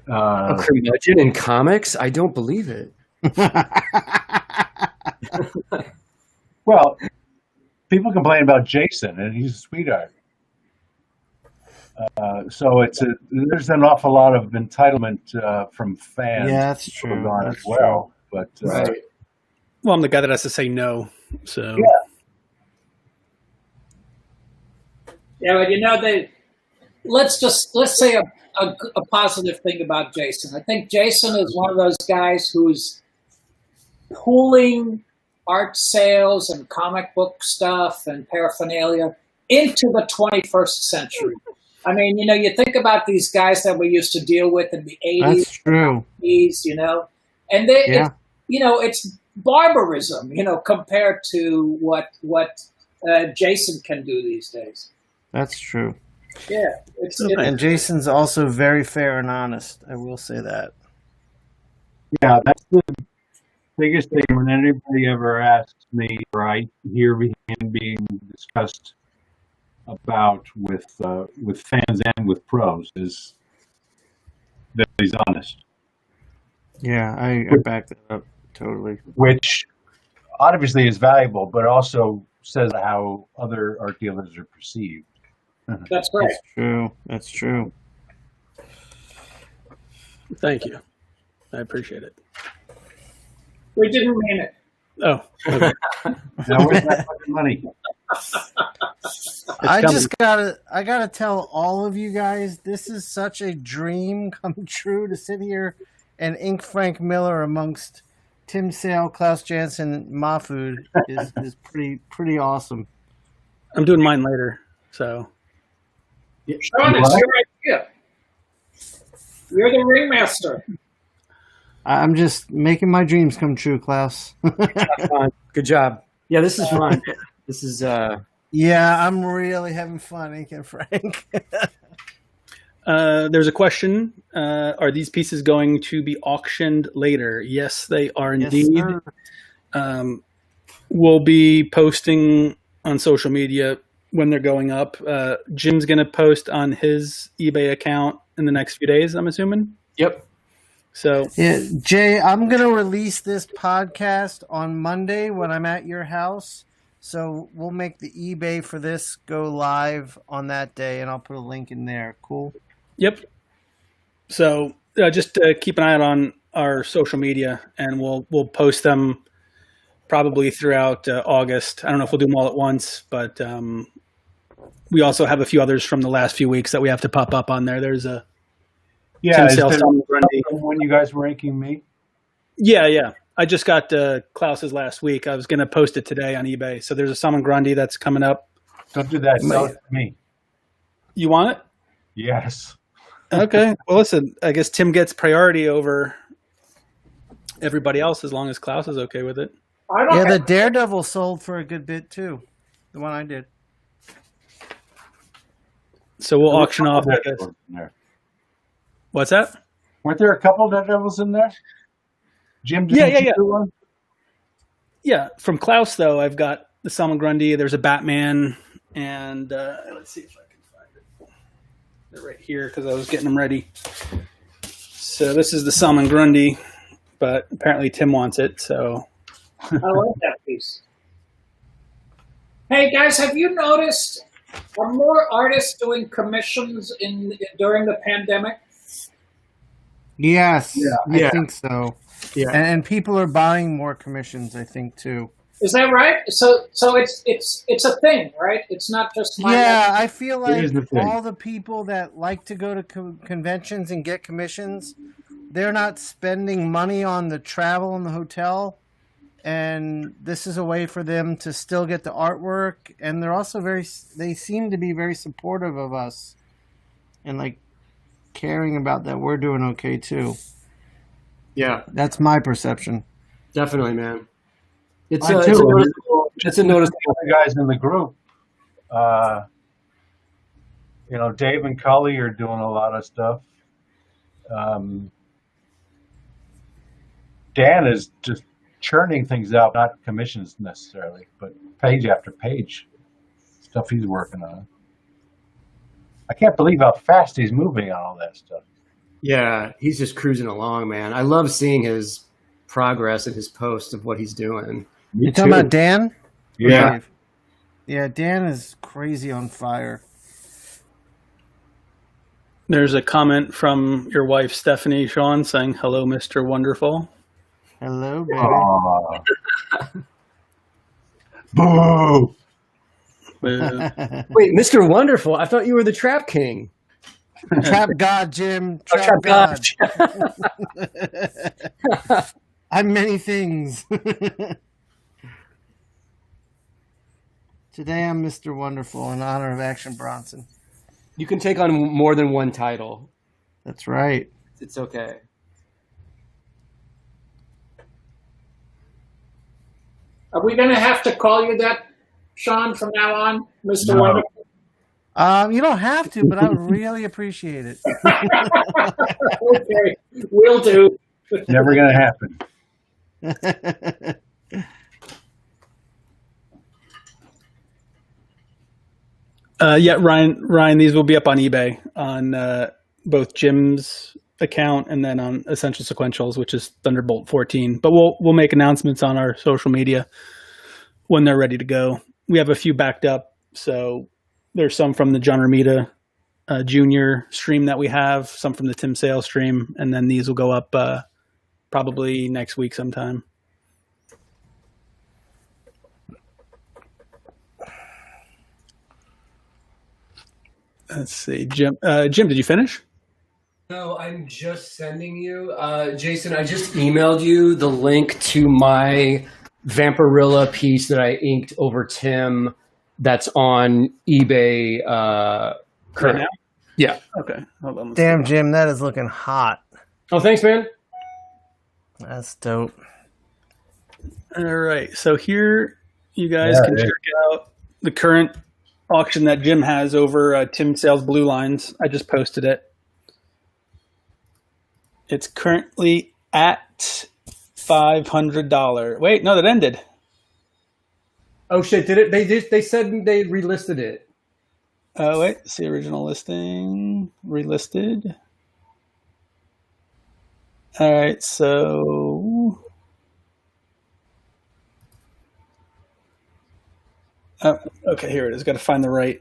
A curmudgeon in comics? I don't believe it. Well, people complain about Jason, and he's a sweetheart. So there's an awful lot of entitlement from fans. Yeah, that's true. On That's as well. But Right. Well, I'm the guy that has to say no. So Yeah, but let's say a positive thing about Jason. I think Jason is one of those guys who's pulling art sales and comic book stuff and paraphernalia into the 21st century. I mean, you think about these guys that we used to deal with in the 80s, That's true. 80s, and it's barbarism, compared to what Jason can do these days. That's true. Yeah, And Jason's also very fair and honest. I will say that. yeah, that's the biggest thing when anybody ever asks me, or I hear him being discussed about with fans and with pros, is that he's honest. Yeah, I back that up totally. Which obviously is valuable, but also says how other art dealers are perceived. That's right. That's true. That's true. thank you. I appreciate it. We didn't mean it. Oh, okay. Now where's that fucking money? I coming. just gotta tell all of you guys, this is such a dream come true to sit here and ink Frank Miller amongst Tim Sale, Klaus Janson, and Mahfood is pretty awesome. I'm doing mine later. So Shawn, it's your idea. You're the ringmaster. I'm just making my dreams come true, Klaus. Good job. Yeah, this is fun. This is Yeah, I'm really having fun inking Frank. there's a question. Are these pieces going to be auctioned later? Yes, they are indeed. Yes, We'll be posting on social media when they're going up. Jim's going to post on his eBay account in the next few days, I'm assuming. yep. So Yeah, Jay, I'm going to release this podcast on Monday when I'm at your house. So we'll make the eBay for this go live on that day, and I'll put a link in there. Cool. Yep. So just keep an eye out on our social media, and we'll post them probably throughout August. I don't know if we'll do them all at once, but we also have a few others from the last few weeks that we have to pop up on there. There's a Yeah, is Sale there Salmon Grundy. when you guys were inking me? Yeah. I just got Klaus's last week. I was going to post it today on eBay. So there's a Salmon Grundy that's coming up. Don't do that. Sell it to me. You want it? Yes. Okay. Well, listen, I guess Tim gets priority over everybody else as long as Klaus is okay with it. I don't Yeah, the have, Daredevil sold for a good bit too. The one I did. So we'll auction off, I guess. Daredevils in there. What's that? Weren't there a couple Daredevils in there? Jim, Yeah. didn't you do one? Yeah. From Klaus, though, I've got the Salmon Grundy. There's a Batman, and let's see if I can find it. They're right here because I was getting them ready. So this is the Salmon Grundy, but apparently Tim wants it. So I like that piece. Hey guys, have you noticed are more artists doing commissions during the pandemic? Yes, Yeah. I think so. Yeah. And people are buying more commissions, I think, too. Is that right? So it's a thing, right? It's not just my Yeah, I feel like is the thing. all the people that like to go to conventions and get commissions, they're not spending money on the travel and the hotel, and this is a way for them to still get the artwork. And they're also they seem to be very supportive of us, and like caring about that we're doing okay too. Yeah, That's my perception. definitely, man. It's I a too. noticeable. It's a noticeable. The guys in the group, Dave and Cully are doing a lot of stuff. Dan is just churning things out, not commissions necessarily, but page after page, stuff he's working on. I can't believe how fast he's moving on all that stuff. Yeah, he's just cruising along, man. I love seeing his progress and his posts of what he's doing. You talking about Dan? Yeah. Yeah, Dan is crazy on fire. there's a comment from your wife, Stephanie Shawn, saying, "Hello, Mr. Wonderful." Hello, baby. Aw. Boo! Wait, Mr. Wonderful, I thought you were the Trap King. Trap God, Jim. Oh, Trap God. God. I'm many things. Today I'm Mr. Wonderful in honor of Action Bronson. You can take on more than one title. That's right. It's okay. Are we going to have to call you that, Shawn, from now on, Mr. No. Wonderful? You don't have to, but I would really appreciate it. Okay, will do. Never gonna happen. Yeah, Ryan, these will be up on eBay on both Jim's account and then on Essential Sequentials, which is Thunderbolt 14. But we'll make announcements on our social media when they're ready to go. We have a few backed up, so there's some from the John Romita Jr. stream that we have, some from the Tim Sale stream, and then these will go up probably next week sometime. Let's see, Jim. Jim, did you finish? No, I'm just sending you, Jason. I just emailed you the link to my Vampirilla piece that I inked over Tim. That's on eBay. Right Current. now? Yeah. Okay. Hold on. Damn, Jim, that is looking hot. Oh, thanks, man. That's dope. All right. So here you guys Yeah, can it is. check out the current auction that Jim has over Tim Sales Blue Lines. I just posted it. It's currently at $500. Wait, no, that ended. Oh shit! Did it? They said they relisted it. Wait, see original listing, relisted. All right, so okay, here it is. Got to find the right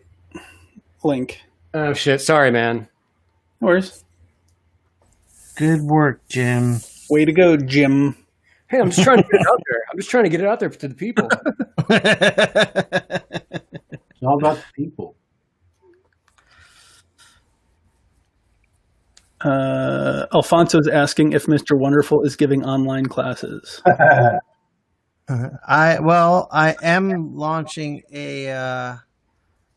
link. Oh shit! Sorry, man. No worries. Good work, Jim. Way to go, Jim. Hey, I'm just trying to get it out there. I'm just trying to get it out there to the people. It's all about the people. Alfonso is asking if Mr. Wonderful is giving online classes. I am launching a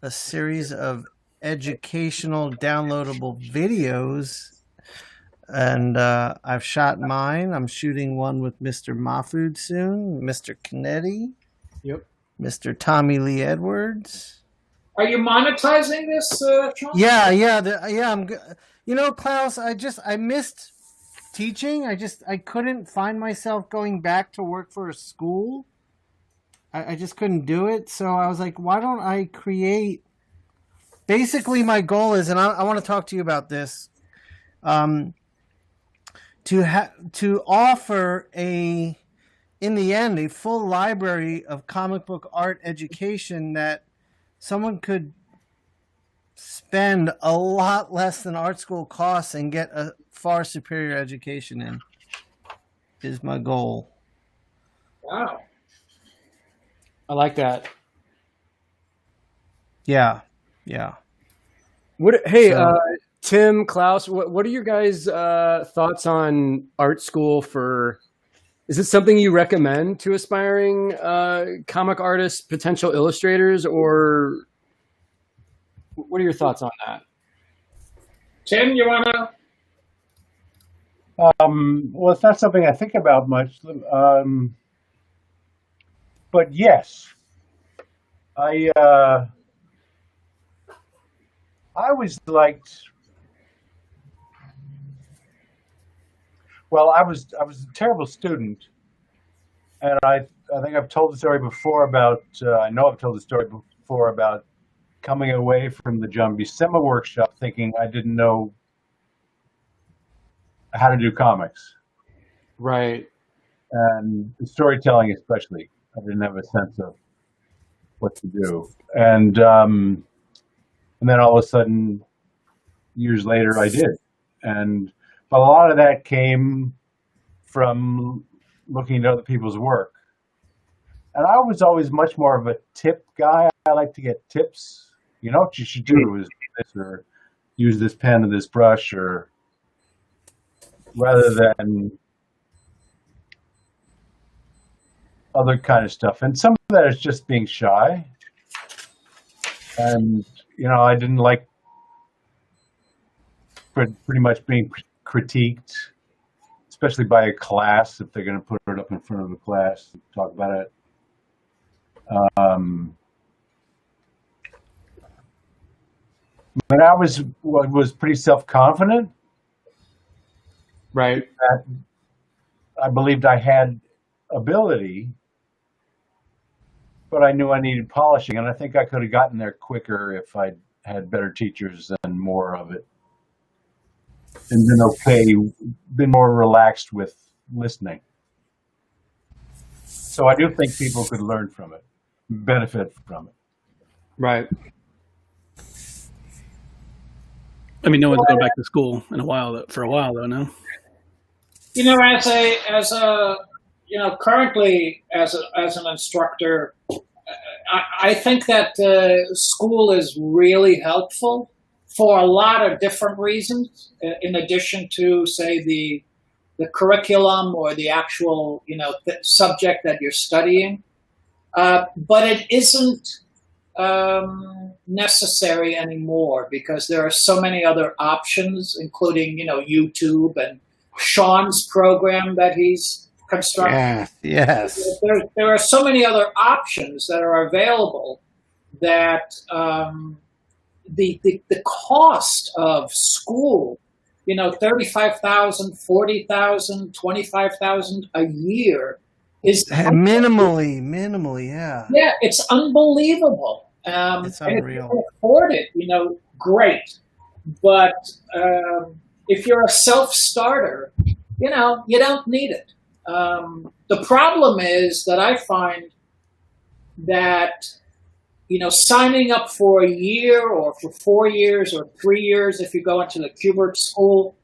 series of educational downloadable videos, and I've shot mine. I'm shooting one with Mr. Mahfood soon, Mr. Kennedy, Yep. Mr. Tommy Lee Edwards. Are you monetizing this, Shawn? Yeah. Klaus, I missed teaching. I couldn't find myself going back to work for a school. I just couldn't do it. So I was like, why don't I create? Basically, my goal is, and I want to talk to you about this, to offer in the end, a full library of comic book art education that someone could spend a lot less than art school costs and get a far superior education in. Is my goal. Wow. I like that. Yeah. Tim, Klaus, what are your guys' thoughts on art school for? Is it something you recommend to aspiring comic artists, potential illustrators, or what are your thoughts on that? Tim, you want to? Well, it's not something I think about much, but yes, I always liked. Well, I was a terrible student, and I think I've told the story before about. I know I've told the story before about coming away from the John Buscema workshop thinking I didn't know how to do comics. Right. And the storytelling especially. I didn't have a sense of what to do. And then all of a sudden, years later, I did. But a lot of that came from looking at other people's work. And I was always much more of a tip guy. I like to get tips. You know what you should do is this, or use this pen or this brush, or rather than other kind of stuff. And some of that is just being shy. And, I didn't like pretty much being critiqued, especially by a class, if they're going to put it up in front of the class and talk about it. But I was pretty self-confident. Right. That I believed I had ability, but I knew I needed polishing, and I think I could have gotten there quicker if I had better teachers and more of it, and been more relaxed with listening. So I do think people could learn from it, benefit from it. Right. I mean, no one's going back to school for a while though, no? Currently as an instructor, I think that school is really helpful for a lot of different reasons, in addition to, say, the curriculum or the actual, subject that you're studying. But it isn't necessary anymore because there are so many other options, including, YouTube and Shawn's program that he's constructing. Yes. There are so many other options that are available that the cost of school, $35,000, $40,000, $25,000 a year is minimally, yeah. Yeah, it's unbelievable. It's unreal. And if you can afford it, great. But if you're a self-starter, you don't need it. The problem is that I find that, signing up for a year or for 4 years or 3 years, if you go into the Kubert school,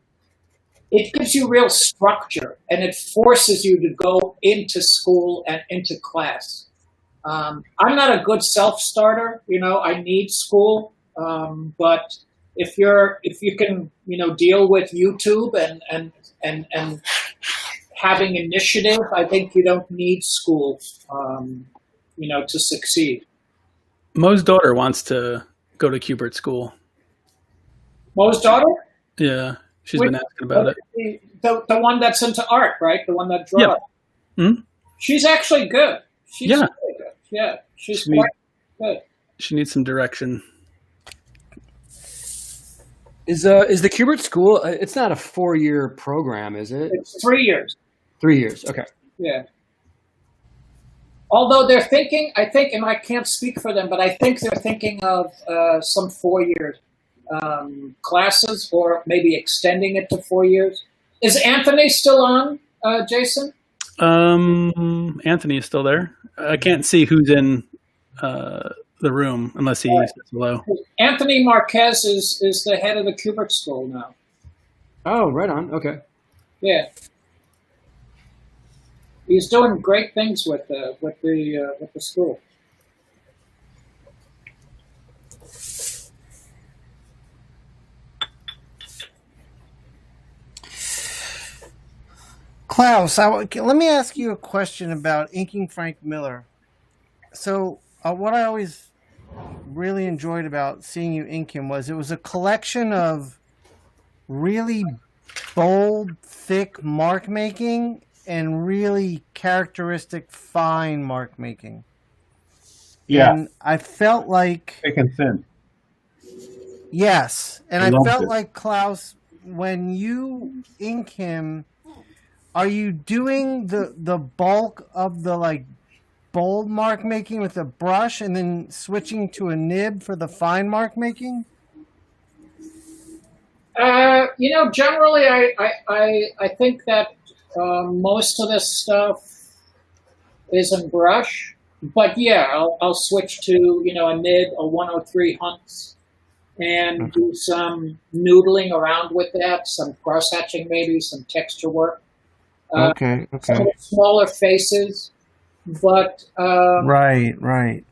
it gives you real structure and it forces you to go into school and into class. I'm not a good self-starter, I need school. But if you can, deal with YouTube and having initiative, I think you don't need school, to succeed. Mo's daughter wants to go to Kubert school. Mo's daughter? Yeah, she's been asking about it. The one that's into art, right? The one that draws. Yeah. Mm-hmm. She's actually good. She's really good. Yeah, she's quite good. She needs some direction. Is the Kubert school? It's not a 4-year program, is it? It's 3 years. 3 years. Okay. Yeah. Although they're thinking, I think, and I can't speak for them, but I think they're thinking of some 4-year classes, or maybe extending it to 4 years. Is Anthony still on, Jason? Anthony is still there. I can't see who's in the room unless he says hello. Anthony Marquez is the head of the Kubert School now. Oh, right on. Okay. Yeah. He's doing great things with the school. Klaus, let me ask you a question about inking Frank Miller. So, what I always really enjoyed about seeing you ink him was it was a collection of really bold, thick mark making and really characteristic fine mark making. Yeah. And I felt like Thick and thin. yes, and I loved felt it. like Klaus, when you ink him, are you doing the bulk of the like bold mark making with a brush and then switching to a nib for the fine mark making? Generally, I think that most of this stuff is in brush, but yeah, I'll switch to a nib, a 103 Hunts, and do some noodling around with that, some cross hatching, maybe some texture work. Okay. Some smaller faces, but Right.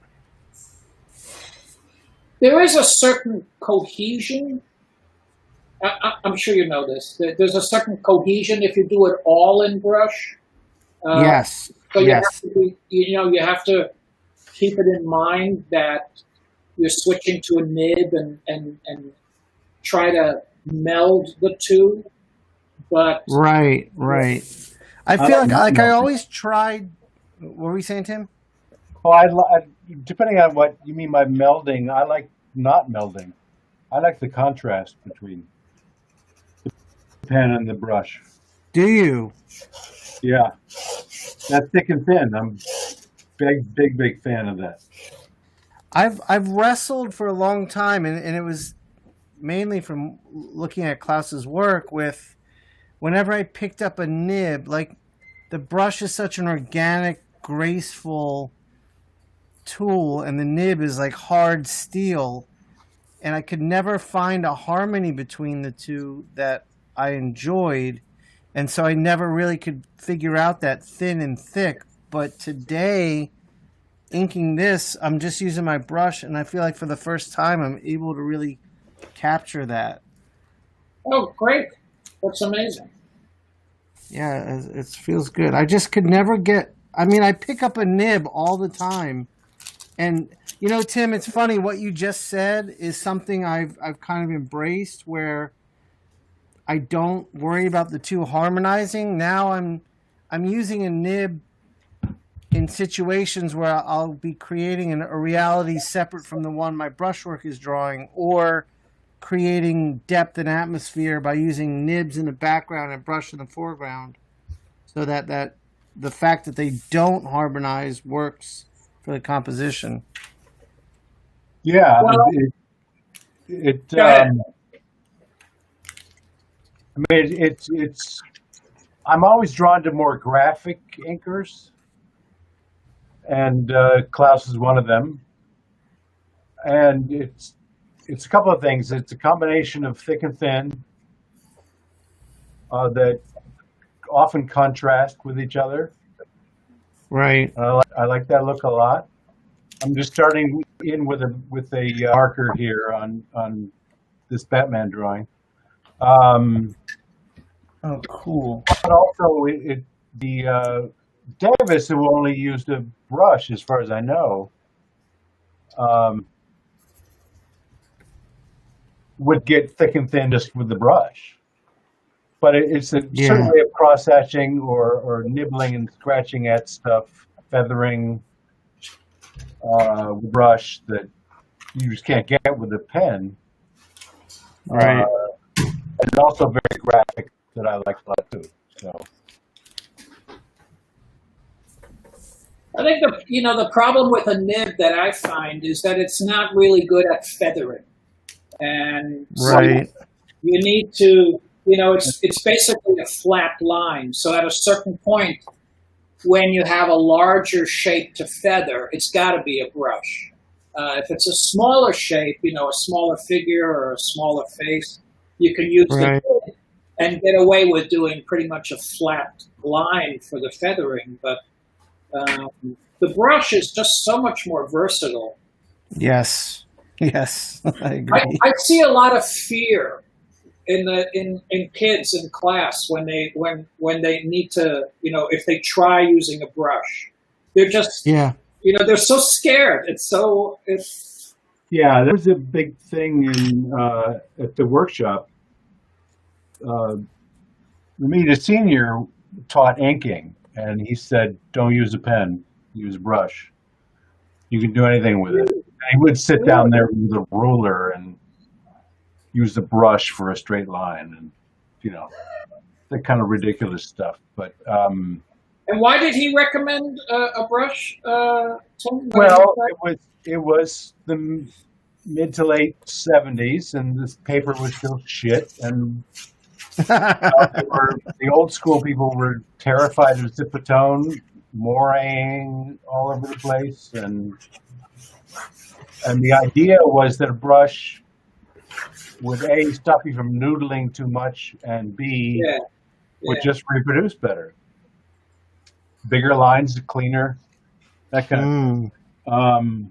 there is a certain cohesion. I'm sure you know this. There's a certain cohesion if you do it all in brush. Yes. So you Yes. have to be, you have to keep it in mind that you're switching to a nib and try to meld the two. But Right. I feel like I melding. always tried. What were we saying, Tim? Well, depending on what you mean by melding, I like not melding. I like the contrast between the pen and the brush. Do you? Yeah, that's thick and thin. I'm big fan of that. I've wrestled for a long time, and it was mainly from looking at Klaus's work with whenever I picked up a nib, like the brush is such an organic, graceful tool, and the nib is like hard steel, and I could never find a harmony between the two that I enjoyed, and so I never really could figure out that thin and thick. But today, inking this, I'm just using my brush, and I feel like for the first time I'm able to really capture that. oh, great! That's amazing. Yeah, it feels good. I just could never get. I mean, I pick up a nib all the time, and Tim, it's funny what you just said is something I've kind of embraced, where I don't worry about the two harmonizing. Now I'm using a nib in situations where I'll be creating a reality separate from the one my brushwork is drawing, or creating depth and atmosphere by using nibs in the background and brush in the foreground, so that the fact that they don't harmonize works for the composition. Yeah, Well, Go ahead. I mean, it's. I'm always drawn to more graphic inkers, and Klaus is one of them. And it's a couple of things. It's a combination of thick and thin that often contrast with each other. Right. I like that look a lot. I'm just starting in with a marker here on this Batman drawing. Oh, cool. But also, Davis, who only used a brush, as far as I know, would get thick and thin just with the brush. But it's certainly a cross hatching or nibbling and scratching at stuff, feathering with brush that you just can't get with a pen. Right. It's also very graphic that I like a lot too. So I think the problem with a nib that I find is that it's not really good at feathering, and so Right. you need to, it's basically a flat line. So at a certain point, when you have a larger shape to feather, it's got to be a brush. If it's a smaller shape, a smaller figure or a smaller face, you can use Right. the nib and get away with doing pretty much a flat line for the feathering, but the brush is just so much more versatile. Yes. Yes. I agree. I see a lot of fear in kids in class when they need to, if they try using a brush, they're just Yeah. they're so scared. Yeah, there was a big thing at the workshop. The senior taught inking, and he said, "Don't use a pen, use a brush. You can do anything with it." And he would sit down there with a ruler and use the brush for a straight line, and that kind of ridiculous stuff. But And why did he recommend a brush? Tim? well, it was the mid to late '70s, and this paper was still shit, and the old school people were terrified of zipatone, moraying all over the place, and the idea was that a brush would A, stop you from noodling too much, and B, would just reproduce better. Bigger lines, cleaner, that kind of.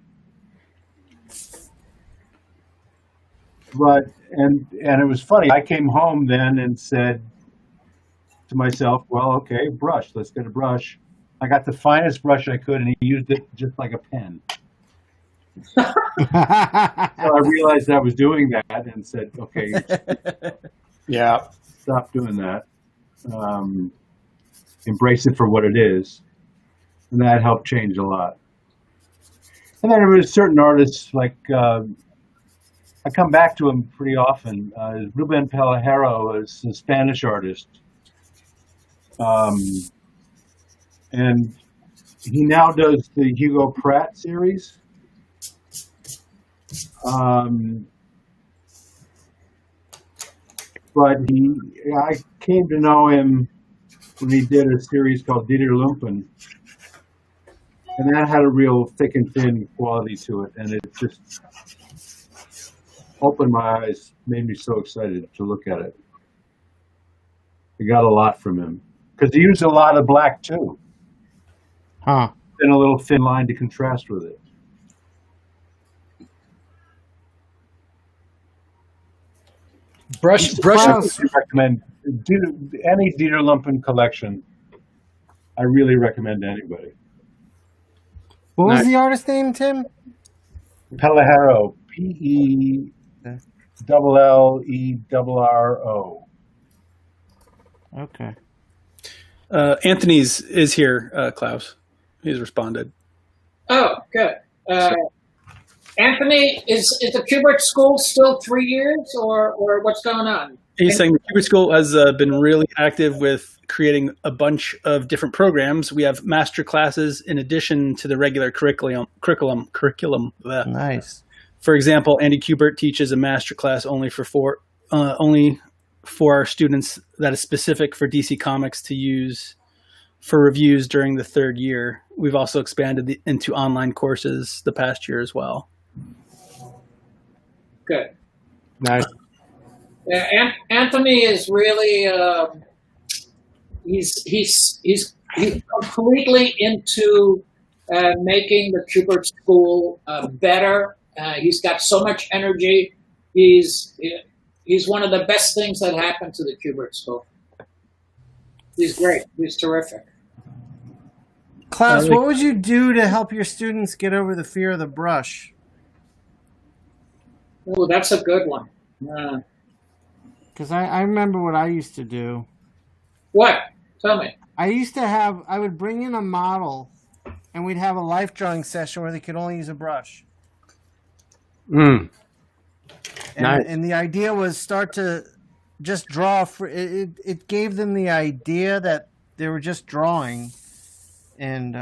But it was funny. I came home then and said to myself, "Well, okay, brush. Let's get a brush." I got the finest brush I could, and he used it just like a pen. So I realized I was doing that and said, "Okay, yeah, stop doing that. Embrace it for what it is," and that helped change a lot. And then there was certain artists like. I come back to him pretty often. Ruben Pelejero is a Spanish artist. And he now does the Hugo Pratt series. But I came to know him when he did a series called Dieter Lumpen. And that had a real thick and thin quality to it. And it just opened my eyes, made me so excited to look at it. I got a lot from him because he used a lot of black too. Huh. And a little thin line to contrast with it. Brush. Klaus, I recommend any Dieter Lumpen collection. I really recommend to anybody. what was Nice. the artist name, Tim? Pelejero, Pellerro. Okay. Anthony's is here, Klaus. He's responded. Oh, good. Anthony, is the Kubert School still 3 years, or what's going on? He's saying the Kubert School has been really active with creating a bunch of different programs. We have master classes in addition to the regular curriculum. Nice. For example, Andy Kubert teaches a master class only for our students that is specific for DC Comics to use for reviews during the third year. We've also expanded into online courses the past year as well. Good. Nice. Yeah, Anthony is really he's completely into making the Kubert School better. He's got so much energy. He's one of the best things that happened to the Kubert School. He's great. He's terrific. Klaus, what would you do to help your students get over the fear of the brush? Oh, that's a good one. Because I remember what I used to do. What? Tell me. I would bring in a model and we'd have a life drawing session where they could only use a brush. Nice. And the idea was start to just draw. It gave them the idea that they were just drawing. And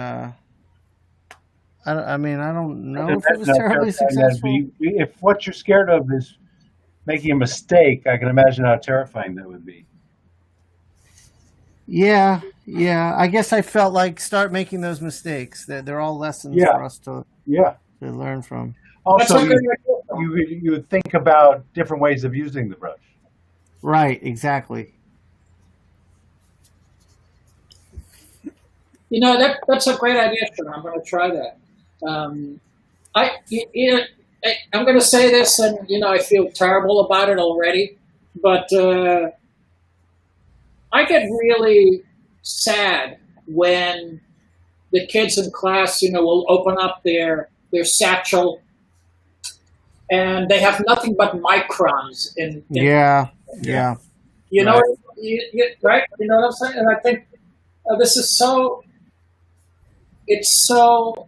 I mean, I don't know And if it was that's how terribly terrifying that'd successful. be. If what you're scared of is making a mistake, I can imagine how terrifying that would be. Yeah, yeah. I guess I felt like start making those mistakes. They're all lessons Yeah. for us to Yeah. learn from. That's Also, a good you would think about different ways of using the brush. Right, exactly. That's a great idea, Sean. I'm going to try that. I'm going to say this, and I feel terrible about it already, but I get really sad when the kids in class, will open up their satchel and they have nothing but microns in. Yeah. You know, Right. right? You know what I'm saying? And I think this is so. It's so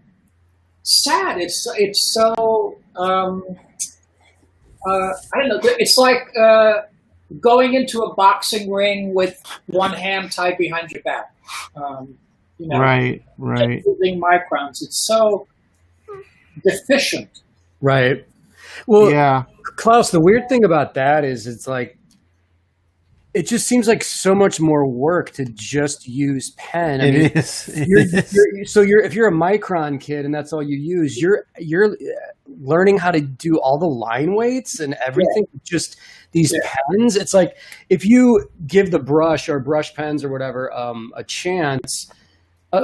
sad. It's so. I don't know. It's like going into a boxing ring with one hand tied behind your back. Right. Using microns. It's so deficient. Right. Well, Yeah. Klaus, the weird thing about that is it's like, it just seems like so much more work to just use pen. I mean, It is. if you're a micron kid and that's all you use, you're learning how to do all the line weights and everything. Just these pens. It's like if you give the brush or brush pens or whatever a chance.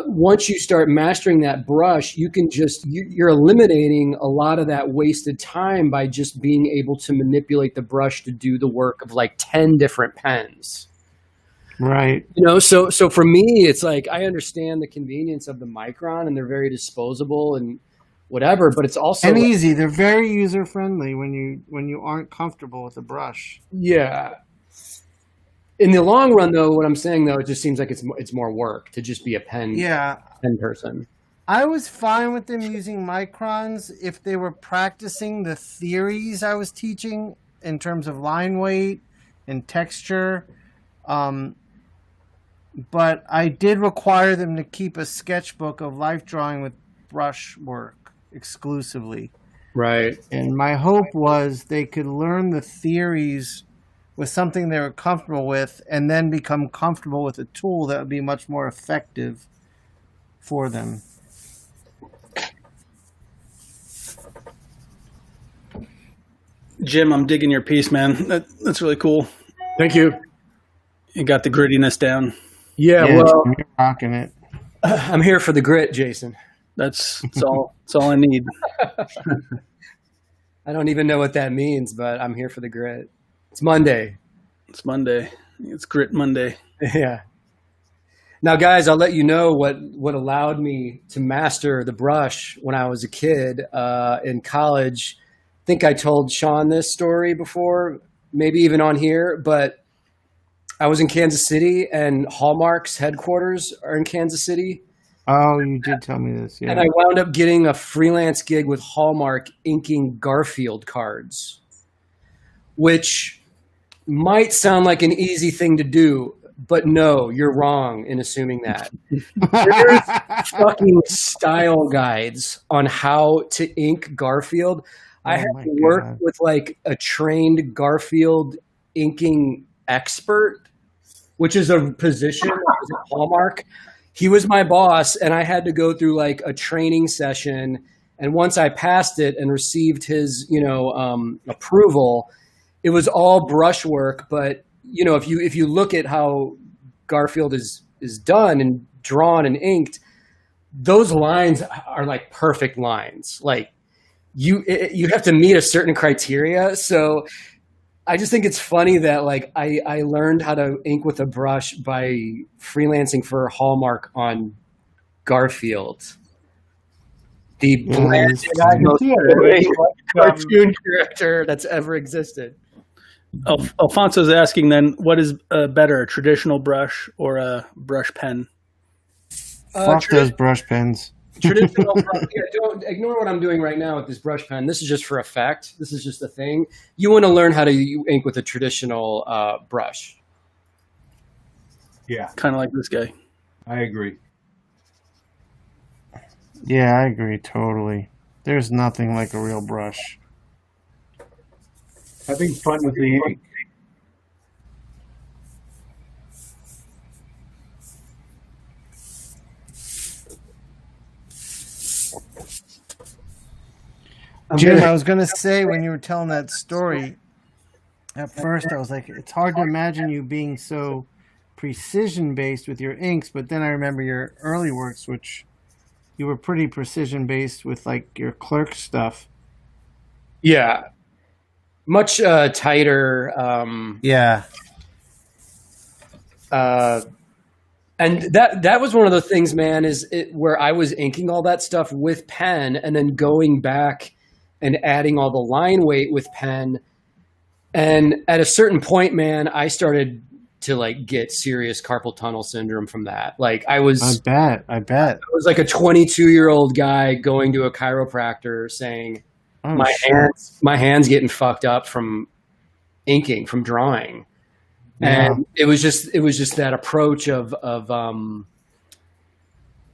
Once you start mastering that brush, you can you're eliminating a lot of that wasted time by just being able to manipulate the brush to do the work of like 10 different pens. Right. So for me, it's like, I understand the convenience of the micron and they're very disposable and whatever, but it's also And easy. They're very user friendly when you aren't comfortable with the brush. Yeah. In the long run, though, what I'm saying, though, it just seems like it's more work to just be a pen person. I was fine with them using microns if they were practicing the theories I was teaching in terms of line weight and texture. But I did require them to keep a sketchbook of life drawing with brush work exclusively. Right. And my hope was they could learn the theories with something they were comfortable with and then become comfortable with a tool that would be much more effective for them. Jim, I'm digging your piece, man. That's really cool. Thank you. You got the grittiness down. Yeah, well, you're rocking it. I'm here for the grit, Jason. That's all I need. I don't even know what that means, but I'm here for the grit. It's Monday. It's Monday. It's Grit Monday. Yeah. Now, guys, I'll let you know what allowed me to master the brush when I was a kid in college. I think I told Shawn this story before, maybe even on here, but I was in Kansas City and Hallmark's headquarters are in Kansas City. Oh, you did tell me this, yeah. And I wound up getting a freelance gig with Hallmark inking Garfield cards, which might sound like an easy thing to do, but no, you're wrong in assuming that. There's fucking style guides on how to ink Garfield. I had to work with like a trained Garfield inking expert, which is a position at Hallmark. He was my boss, and I had to go through like a training session. And once I passed it and received his, approval, it was all brushwork. But if you look at how Garfield is done and drawn and inked, those lines are like perfect lines. Like you have to meet a certain criteria. So I just think it's funny that like I learned how to ink with a brush by freelancing for Hallmark on Garfield, the blandest, most cartoon character that's ever existed. Alfonso's asking then, what is better, a traditional brush or a brush pen? Fuck those brush pens. Traditional don't ignore what I'm doing right now with this brush pen. This is just for effect. This is just a thing. You want to learn how to ink with a traditional brush. Yeah. Kind of like this guy. I agree. Yeah, I agree totally. There's nothing like a real brush. Having fun with the ink. Jim, I was going to say when you were telling that story, at first I was like, it's hard to imagine you being so precision based with your inks, but then I remember your early works, which you were pretty precision based with like your Clerk stuff. Yeah, much tighter. Yeah. And that was one of the things, man, where I was inking all that stuff with pen and then going back and adding all the line weight with pen. And at a certain point, man, I started to like get serious carpal tunnel syndrome from that. Like I was I bet. I was like a 22-year-old guy going to a chiropractor saying, Oh, my hands getting fucked up from inking, from drawing. Yeah. And it was just that approach of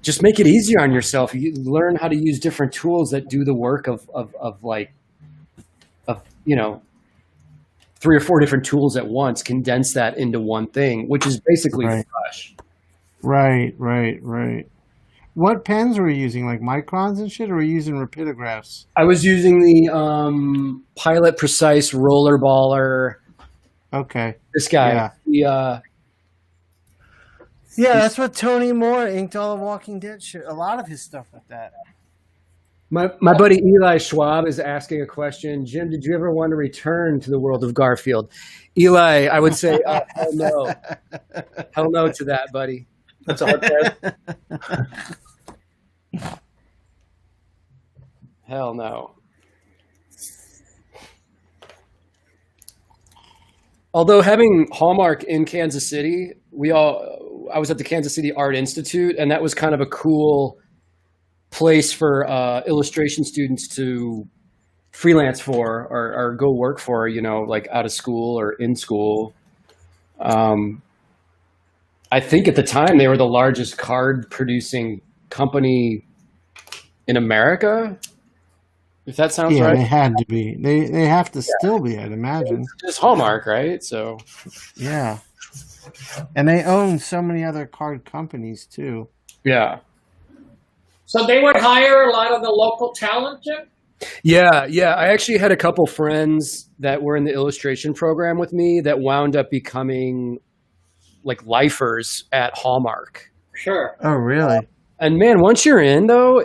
just make it easier on yourself. You learn how to use different tools that do the work of 3 or 4 different tools at once, condense that into one thing, which is basically Right. brush. Right. What pens were you using? Like microns and shit, or were you using rapidographs? I was using the Pilot Precise Rollerballer. Okay. This guy, Yeah, that's what Tony Moore inked all of Walking Dead shit. A lot of his stuff with that. my buddy Eli Schwab is asking a question. Jim, did you ever want to return to the world of Garfield? Eli, I would say, hell no. Hell no to that, buddy. That's a hard pass. Hell no. Although having Hallmark in Kansas City, I was at the Kansas City Art Institute, and that was kind of a cool place for illustration students to freelance for or go work for, like out of school or in school. I think at the time they were the largest card producing company in America. If that sounds right. They had to be. They have to still be, I'd imagine. It's just Hallmark, right? So Yeah. And they own so many other card companies too. yeah. So they would hire a lot of the local talent, Jim? Yeah. I actually had a couple friends that were in the illustration program with me that wound up becoming like lifers at Hallmark. Sure. Oh, really? And man, once you're in though,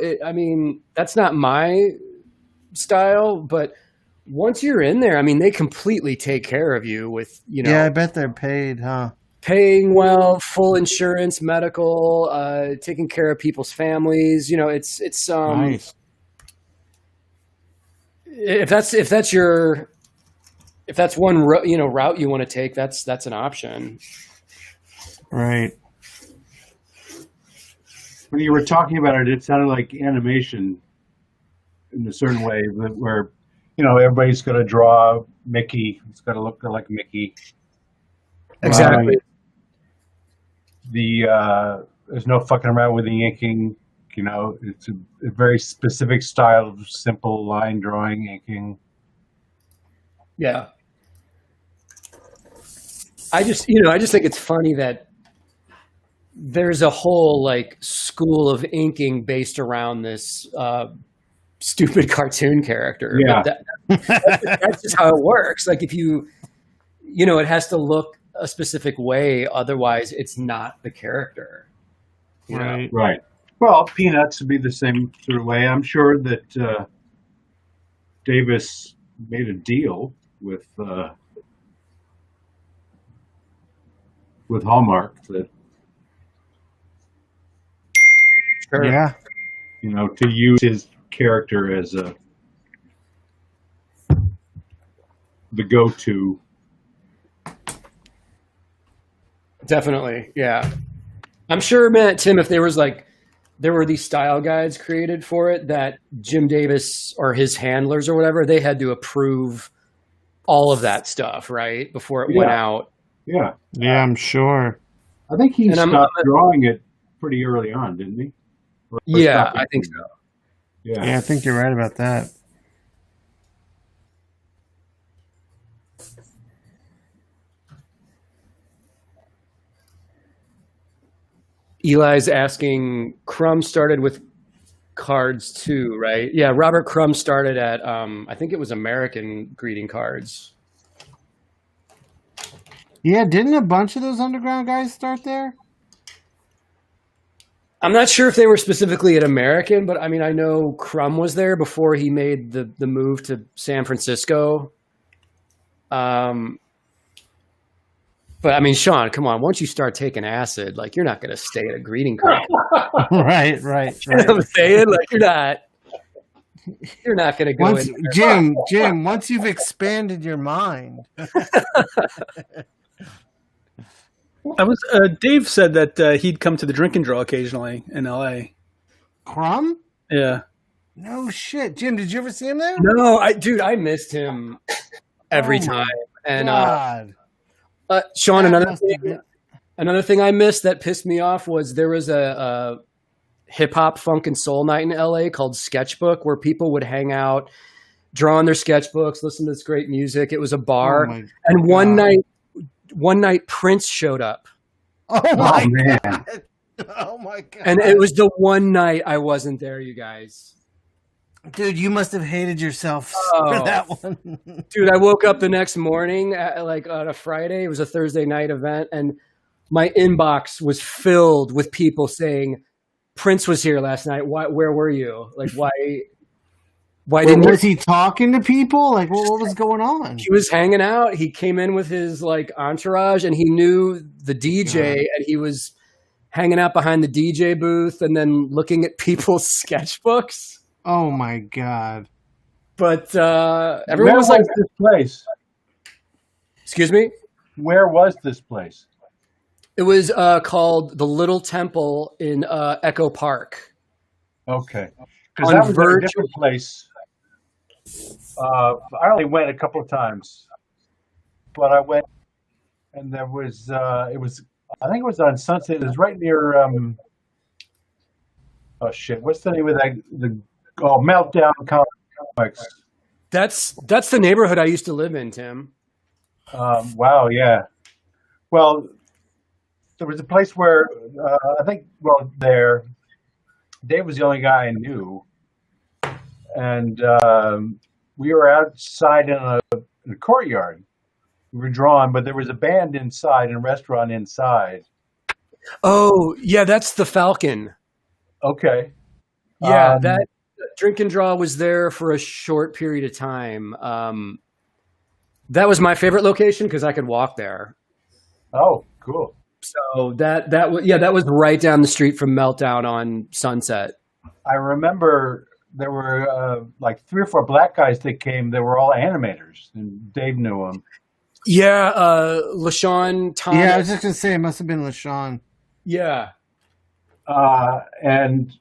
that's not my style, but once you're in there, they completely take care of you with, Yeah, I bet they're paid, huh? paying well, full insurance, medical, taking care of people's families. It's Nice. if that's one route you want to take, that's an option. Right. When you were talking about it, it sounded like animation in a certain way, where everybody's going to draw Mickey. It's got to look like Mickey. Exactly. There's no fucking around with the inking. It's a very specific style of simple line drawing inking. Yeah. I just think it's funny that there's a whole like school of inking based around this stupid cartoon character. Yeah. But that's just how it works. Like if it has to look a specific way, otherwise it's not the character. Right. Right. Well, Peanuts would be the same sort of way. I'm sure that Davis made a deal with Hallmark that Sure. Yeah. to use his character as the go-to. Definitely. Yeah. I'm sure, man, Tim, if there were these style guides created for it that Jim Davis or his handlers or whatever, they had to approve all of that stuff, right? Before it went out. Yeah. Yeah, I'm sure. I think he And stopped drawing it pretty early on, didn't he? Or Yeah, stopped I think inking so. it. Yeah, I think you're right about that. Eli's asking, Crumb started with cards too, right? Yeah, Robert Crumb started at, I think it was American greeting cards. Yeah, didn't a bunch of those underground guys start there? I'm not sure if they were specifically at American, but I mean, I know Crumb was there before he made the move to San Francisco. But I mean, Shawn, come on. Once you start taking acid, like you're not going to stay at a greeting card. Right. You know what I'm saying? Like you're not going to go Once, in. Jim, once you've expanded your mind. Dave said that he'd come to the drink and draw occasionally in LA. Crumb? Yeah. No shit. Jim, did you ever see him there? No, I missed him every time. And God. Shawn, another thing I missed that pissed me off was there was a hip hop, funk, and soul night in LA called Sketchbook, where people would hang out, draw on their sketchbooks, listen to this great music. It was a bar, and one night Prince showed up. Oh my man! God. Oh my God! And it was the one night I wasn't there, you guys. Dude, you must have hated yourself for that one. Dude, I woke up the next morning on a Friday. It was a Thursday night event, and my inbox was filled with people saying, Prince was here last night. Where were you? Like, why didn't was he talking to people? Like, what was going on? He was hanging out. He came in with his like entourage, and he knew the DJ, and he was hanging out behind the DJ booth, and then looking at people's sketchbooks. Oh my God! But everyone was like, "This place." Excuse me. Where was this place? It was called the Little Temple in Echo Park. Okay, because that was a different place. I only went a couple of times, but I went, and there was it was, I think it was on Sunset. It was right near oh shit, what's the name of that? Meltdown Comics. That's the neighborhood I used to live in, Tim. Wow, yeah. Well, there was a place where I think, Dave was the only guy I knew, and we were outside in a courtyard. We were drawing, but there was a band inside and a restaurant inside. Oh, yeah, that's the Falcon. Okay. Yeah, that Drink and Draw was there for a short period of time. That was my favorite location because I could walk there. Oh, cool. So that was right down the street from Meltdown on Sunset. I remember there were like 3 or 4 black guys that came. They were all animators, and Dave knew them. Yeah, LaShawn Thomas. Yeah, I was just gonna say it must have been LaShawn. Yeah. And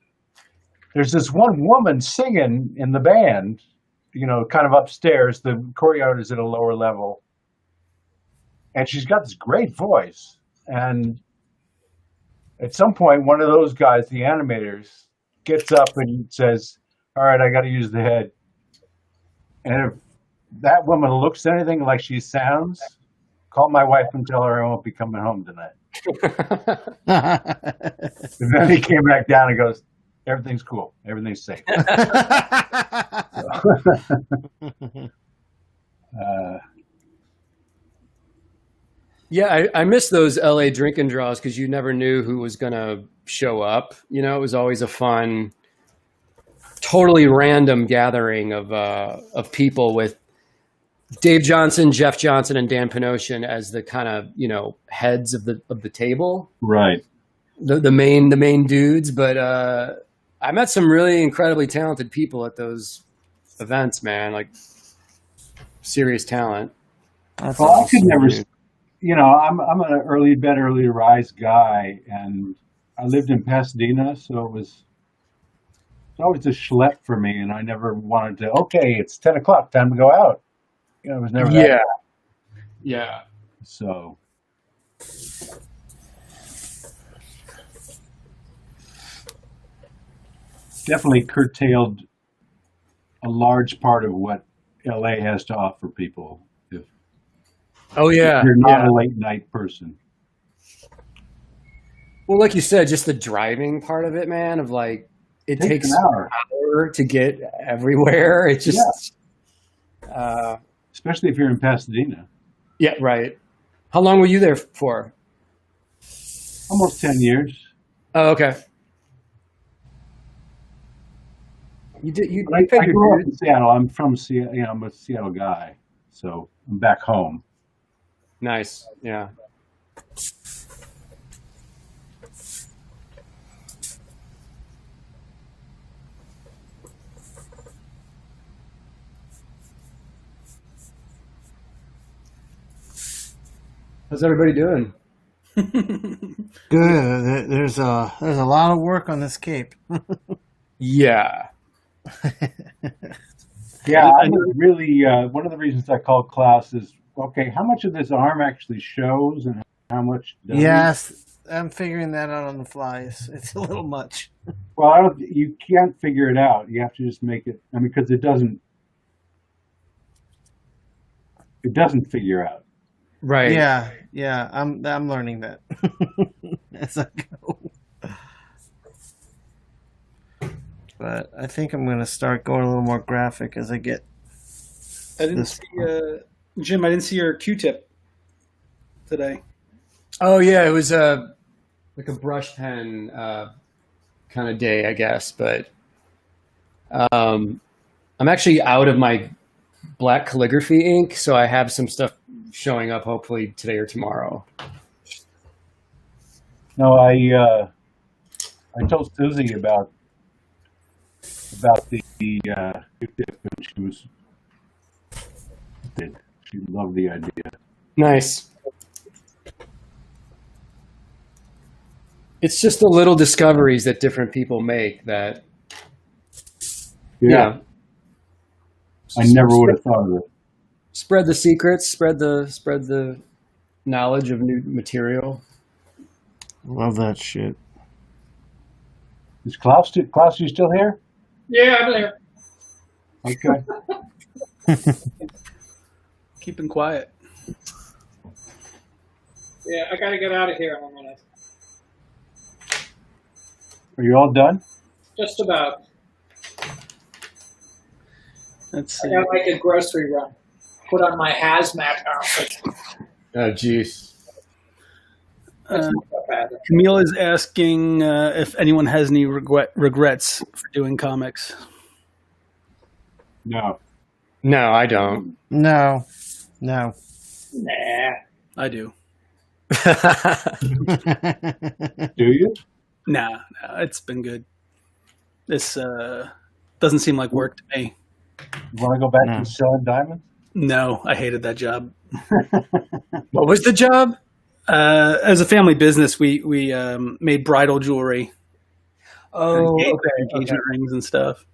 there's this one woman singing in the band, kind of upstairs. The courtyard is at a lower level. And she's got this great voice. And at some point, one of those guys, the animators, gets up and says, all right, I got to use the head. And if that woman looks anything like she sounds, call my wife and tell her I won't be coming home tonight. And then he came back down and goes, everything's cool. Everything's safe. Yeah, I miss those LA drink and draws because you never knew who was going to show up. It was always a fun, totally random gathering of people with Dave Johnson, Jeff Johnson, and Dan Panosian as the kind of, heads of the table. Right. The main dudes. But I met some really incredibly talented people at those events, man. Like serious talent. That's well, awesome, I could never, dude. I'm an early bed, early rise guy, and I lived in Pasadena, so it's always a schlep for me, and I never wanted to. Okay, it's 10 o'clock, time to go out. It was never that. Yeah. So. Definitely curtailed a large part of what LA has to offer people. If Oh yeah, you're not yeah. a late night person. Well, like you said, just the driving part of it, man. Of like, it takes an hour, to get everywhere. It just, especially if you're in Pasadena. yeah, right. How long were you there for? Almost 10 years. Oh, okay. You did. You I figured, grew up dude. in Seattle. I'm from Seattle. I'm a Seattle guy, so I'm back home. Nice. Yeah. How's everybody doing? Good. There's a lot of work on this cape. Yeah. Yeah, I was really one of the reasons I called Klaus is okay. How much of this arm actually shows, and how much doesn't? Yes, I'm figuring that out on the fly. It's a little much. Well, you can't figure it out. You have to just make it. I mean, because it doesn't figure out. Right. Yeah. I'm learning that as I go. But I think I'm going to start going a little more graphic as I get. I didn't see Jim. I didn't see your Q-tip today. Oh yeah, it was like a brush pen kind of day, I guess. But I'm actually out of my black calligraphy ink, so I have some stuff showing up hopefully today or tomorrow. No, I told Susie about the Q-tip, and she loved the idea. Nice. It's just the little discoveries that different people make that. Yeah. I never would have thought of it. Spread the secrets, spread the knowledge of new material. Love that shit. Is Klaus, you still here? Yeah, I'm there. Okay. Keeping quiet. Yeah, I got to get out of here in a minute. Are you all done? Just about. Let's I see. got to make a grocery run. Put on my hazmat outfit. Oh, jeez. That's not that bad. Camille is asking if anyone has any regrets for doing comics. No. No, I don't. No. Nah. I do. Do you? Nah, it's been good. This doesn't seem like work to me. You want to go back No. to selling diamonds? No, I hated that job. What was the job? As a family business, we made bridal jewelry, Oh, engagement rings and stuff.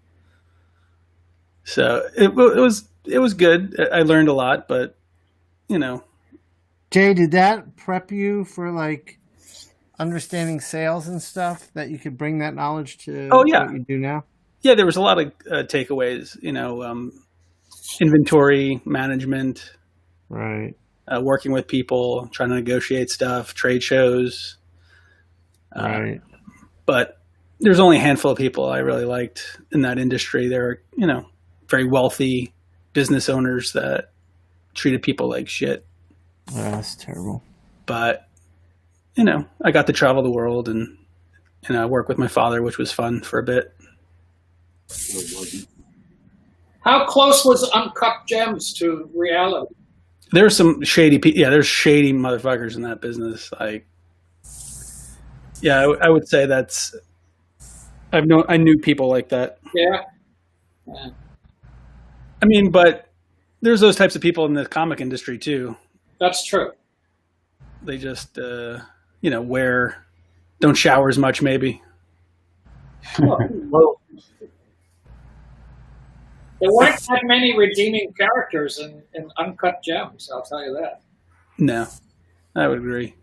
So it was good. I learned a lot, but you know, Jay, did that prep you for like understanding sales and stuff that you could bring that knowledge to Oh, yeah. what you do now? yeah, there was a lot of takeaways. You know, inventory management, Right. working with people, trying to negotiate stuff, trade shows. Right. But there's only a handful of people I really liked in that industry. There were, you know, very wealthy business owners that treated people like shit. Oh, that's terrible. But, you know, I got to travel the world and work with my father, which was fun for a bit. How close was Uncut Gems to reality? There's some shady people. Yeah, there's shady motherfuckers in that business. Like, yeah, I would say that's. I knew people like that. Yeah. I mean, but there's those types of people in the comic industry too. That's true. They just, don't shower as much, maybe. Well, there weren't that many redeeming characters in Uncut Gems, I'll tell you that. No, I would agree.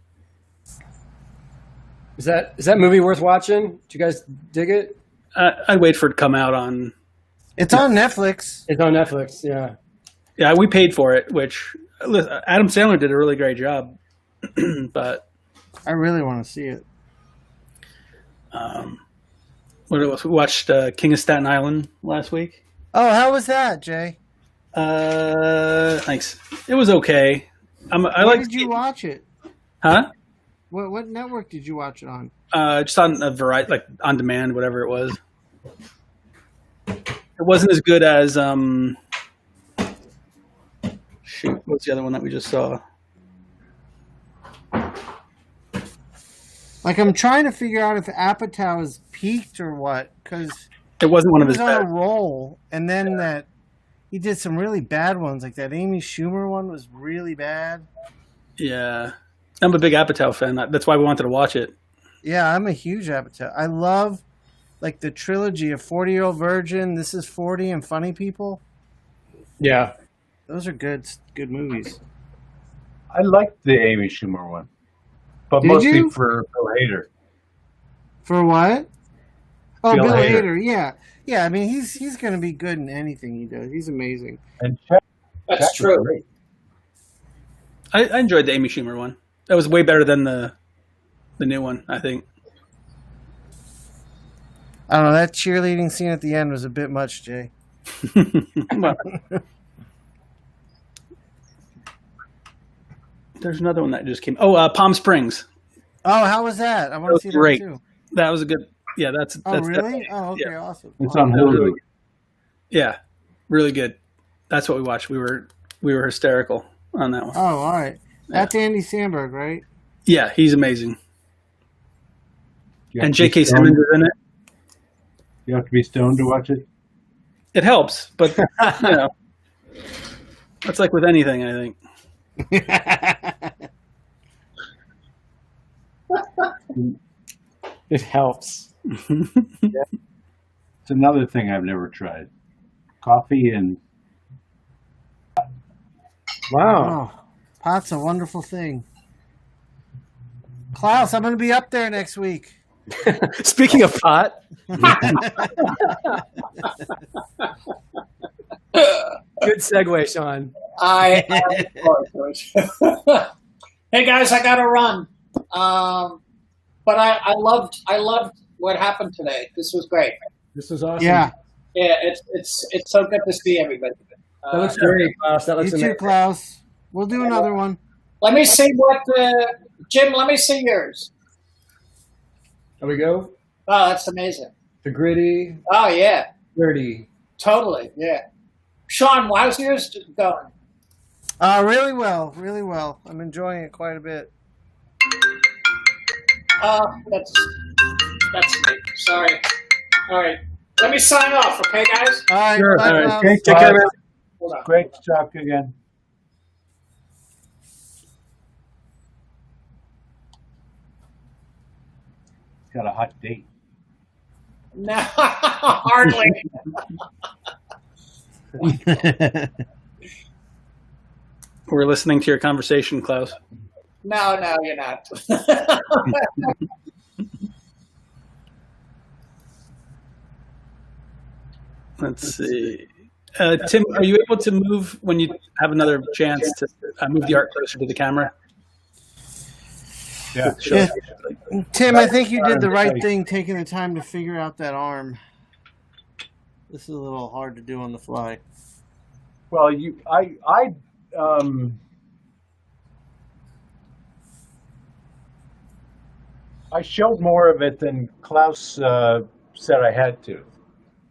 Is that movie worth watching? Do you guys dig it? I'd wait for it to come out on It's on Netflix. It's on Netflix. Yeah. Yeah, we paid for it, which Adam Sandler did a really great job. But I really want to see it. what else? We watched King of Staten Island last week. Oh, how was that, Jay? Thanks. It was okay. I Where like. did you watch it? Huh? What network did you watch it on? Just on a variety, like on demand, whatever it was. It wasn't as good as shoot. What's the other one that we just saw? Like, I'm trying to figure out if Apatow has peaked or what, because It wasn't one he of was his on best. a roll, and then that he did some really bad ones, like that Amy Schumer one was really bad. Yeah, I'm a big Apatow fan. That's why we wanted to watch it. Yeah, I'm a huge Apatow. I love like the trilogy of 40-Year-Old Virgin, This Is 40, and Funny People. Yeah. Those are good movies. I liked the Amy Schumer one, but Did mostly you? for Bill Hader. For what? Oh, Bill Bill Hader. Hader. Yeah, yeah. I mean, he's going to be good in anything he does. He's amazing. And Jack That's was true. great. I enjoyed the Amy Schumer one. That was way better than the new one, I think. I don't know. That cheerleading scene at the end was a bit much, Jay. Well, there's another one that just came. Oh, Palm Springs. Oh, how was that? I want was to see great. that too. That was a good. Yeah, that's. Oh, that's really? definitely- Oh, okay, yeah. awesome. It's on Hulu. Yeah, really good. That's what we watched. We were hysterical on that one. Oh, all right. That's Andy Samberg, right? Yeah, he's amazing. You have And to be J.K. stoned- Simmons is in it. You have to be stoned to watch it. It helps, but you know, it's like with anything. I think. It helps. It's another thing I've never tried. Coffee and Wow. Oh, pot's a wonderful thing. Klaus, I'm going to be up there next week. Speaking of pot, good segue, Shawn. Hey guys, I got to run. But I loved what happened today. This was great. This was awesome. Yeah, Yeah, it's so good to see everybody. That looks great, Klaus. That you looks too, amazing. Klaus. We'll do another one. Let me see what Jim. Let me see yours. There we go. Oh, that's amazing. The gritty, Oh yeah, dirty. totally. Yeah. Shawn, how's yours going? Really well, really well. I'm enjoying it quite a bit. That's me. Sorry. All right. Let me sign off, okay, guys? All right, Sure, bye, all right. Klaus. great Take care, man. Hold on. Great to talk again. Got a hot date. No, hardly. We're listening to your conversation, Klaus. No, you're not. Let's see. Tim, are you able to move when you have another chance to move the art closer to the camera? Yeah. Yeah. Tim, I think you did the right thing taking the time to figure out that arm. This is a little hard to do on the fly. Well, I showed more of it than Klaus said I had to.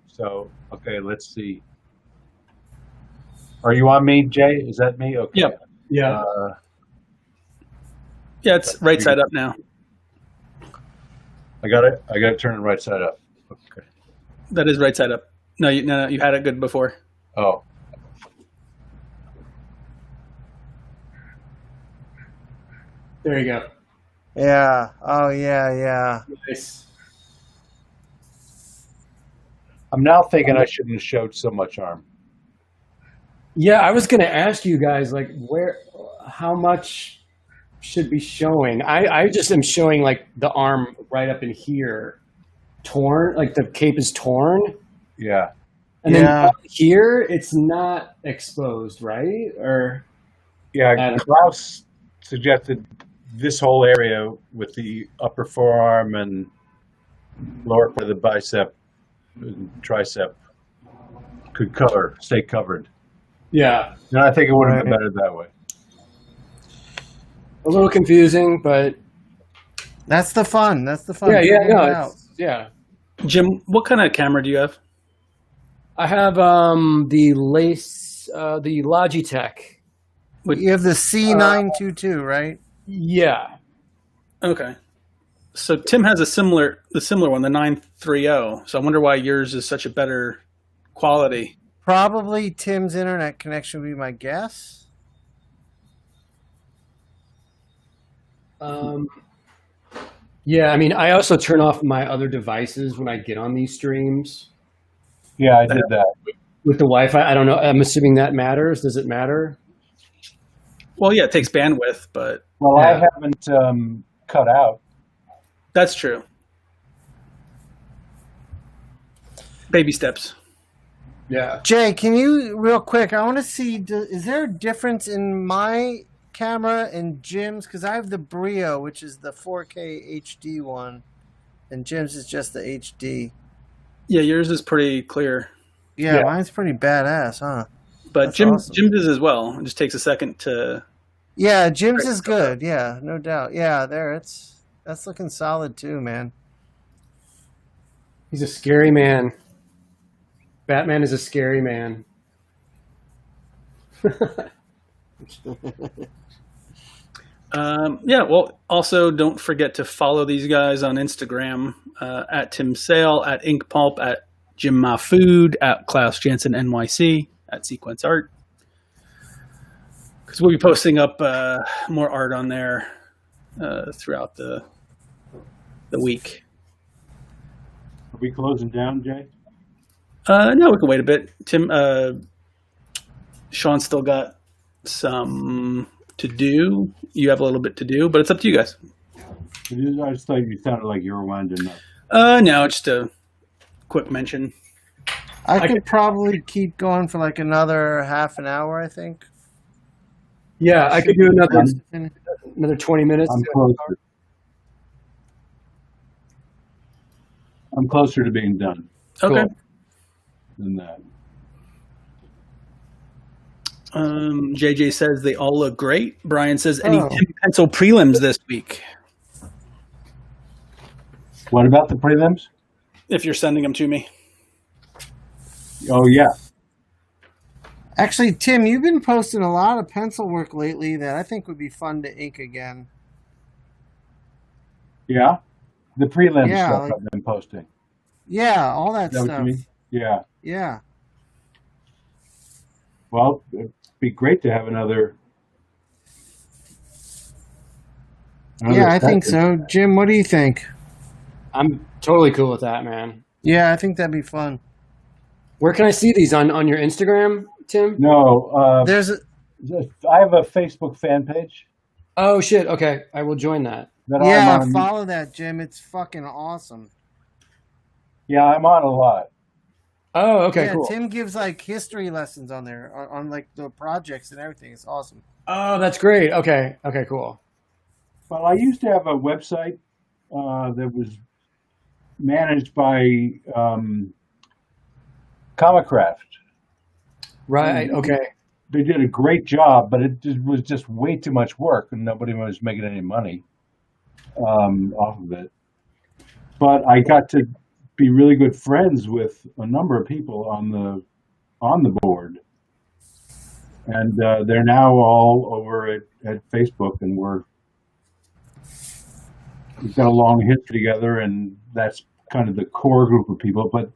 So, okay, let's see. Are you on me, Jay? Is that me? Okay. Yep. Yeah. Yeah, it's right side up now. I got it. I got to turn it right side up. Okay. That is right side up. No, you had it good before. Oh. There you go. Yeah. Oh, yeah. Nice. I'm now thinking I shouldn't have showed so much arm. Yeah, I was going to ask you guys, like, how much should be showing? I just am showing, like, the arm right up in here, torn, like the cape is torn. Yeah. And then here, it's not exposed, right? Or Yeah, Klaus suggested this whole area with the upper forearm and lower part of the bicep and tricep could stay covered. yeah, And I think it would have been better that way. a little confusing, but That's the fun. That's the fun. yeah. Jim, what kind of camera do you have? I have the Logitech. You have the C922, right? Yeah. Okay. So Tim has the similar one, the 930. So I wonder why yours is such a better quality. Probably Tim's internet connection would be my guess. Yeah, I mean, I also turn off my other devices when I get on these streams. Yeah, I did that. With the Wi-Fi, I don't know. I'm assuming that matters. Does it matter? Well, yeah, it takes bandwidth, but Well, I haven't cut out. that's true. Baby steps. Yeah. Jay, can you, real quick, I want to see, is there a difference in my camera and Jim's? Because I have the Brio, which is the 4K HD one, and Jim's is just the HD. Yeah, yours is pretty clear. Yeah, mine's pretty badass, huh? But That's Jim's awesome. is as well. It just takes a second to. Yeah, Jim's is good. Yeah, no doubt. Yeah, that's looking solid too, man. He's a scary man. Batman is a scary man. Yeah, well, also don't forget to follow these guys on Instagram at Tim Sale, at Ink Pulp, at Jim Mahfood, at Klaus Janson NYC, at Sequence Art. Because we'll be posting up more art on there throughout the week. Are we closing down, Jay? No, we can wait a bit. Tim, Shawn still got some to do. You have a little bit to do, but it's up to you guys. I just thought you sounded like you were winding up. No, just a quick mention. I could probably keep going for like another half an hour, I think. Yeah, I could do another 20 minutes. I'm closer. I'm closer to being done Okay. Cool. than that. JJ says they all look great. Brian says any Oh. Tim Pencil prelims this week, What about the prelims? if you're sending them to me. Oh, yeah. Actually, Tim, you've been posting a lot of pencil work lately that I think would be fun to ink again. Yeah? The prelim Yeah, stuff like- I've been posting. Yeah, all that Is that what stuff. you mean? Yeah. Yeah. Well, it'd be great to have another Yeah, I think so. Jim, what do you think? I'm totally cool with that, man. Yeah, I think that'd be fun. Where can I see these on your Instagram, Tim? No, There's a, I have a Facebook fan page Oh shit. Okay, I will join that. that yeah, I'm on. follow that, Jim. It's fucking awesome. Yeah, I'm on a lot. Oh, okay, yeah, cool. Tim gives like history lessons on there on like the projects and everything. It's awesome. Oh, that's great. Okay, cool. Well, I used to have a website that was managed by Comicraft. Right. Okay. They did a great job, but was just way too much work, and nobody was making any money off of it. But I got to be really good friends with a number of people on the board, and they're now all over at Facebook, and we've got a long history together, and that's kind of the core group of people. But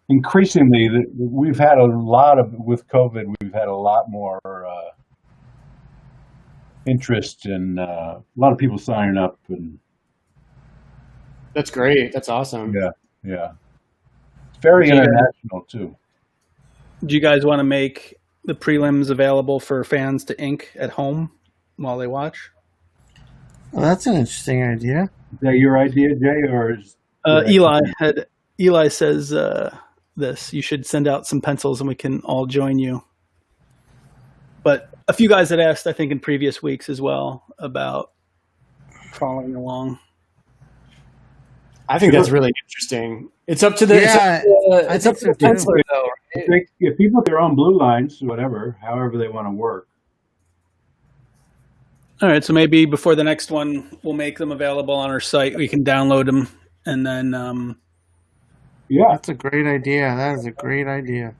increasingly, we've had with COVID, we've had a lot more interest, and a lot of people signing up, and That's great. That's awesome. yeah, it's very international too. Do you guys want to make the prelims available for fans to ink at home while they watch? Well, that's an interesting idea. Is that your idea, Jay, or is Eli says this. You should send out some pencils and we can all join you. But a few guys had asked, I think, in previous weeks as well about following along. I think that's really interesting. It's up to the it's up to the penciler, though. Right? If people have their own blue lines, whatever, however they want to work. All right, so maybe before the next one, we'll make them available on our site. We can download them, and then that's a great idea. That is a great idea.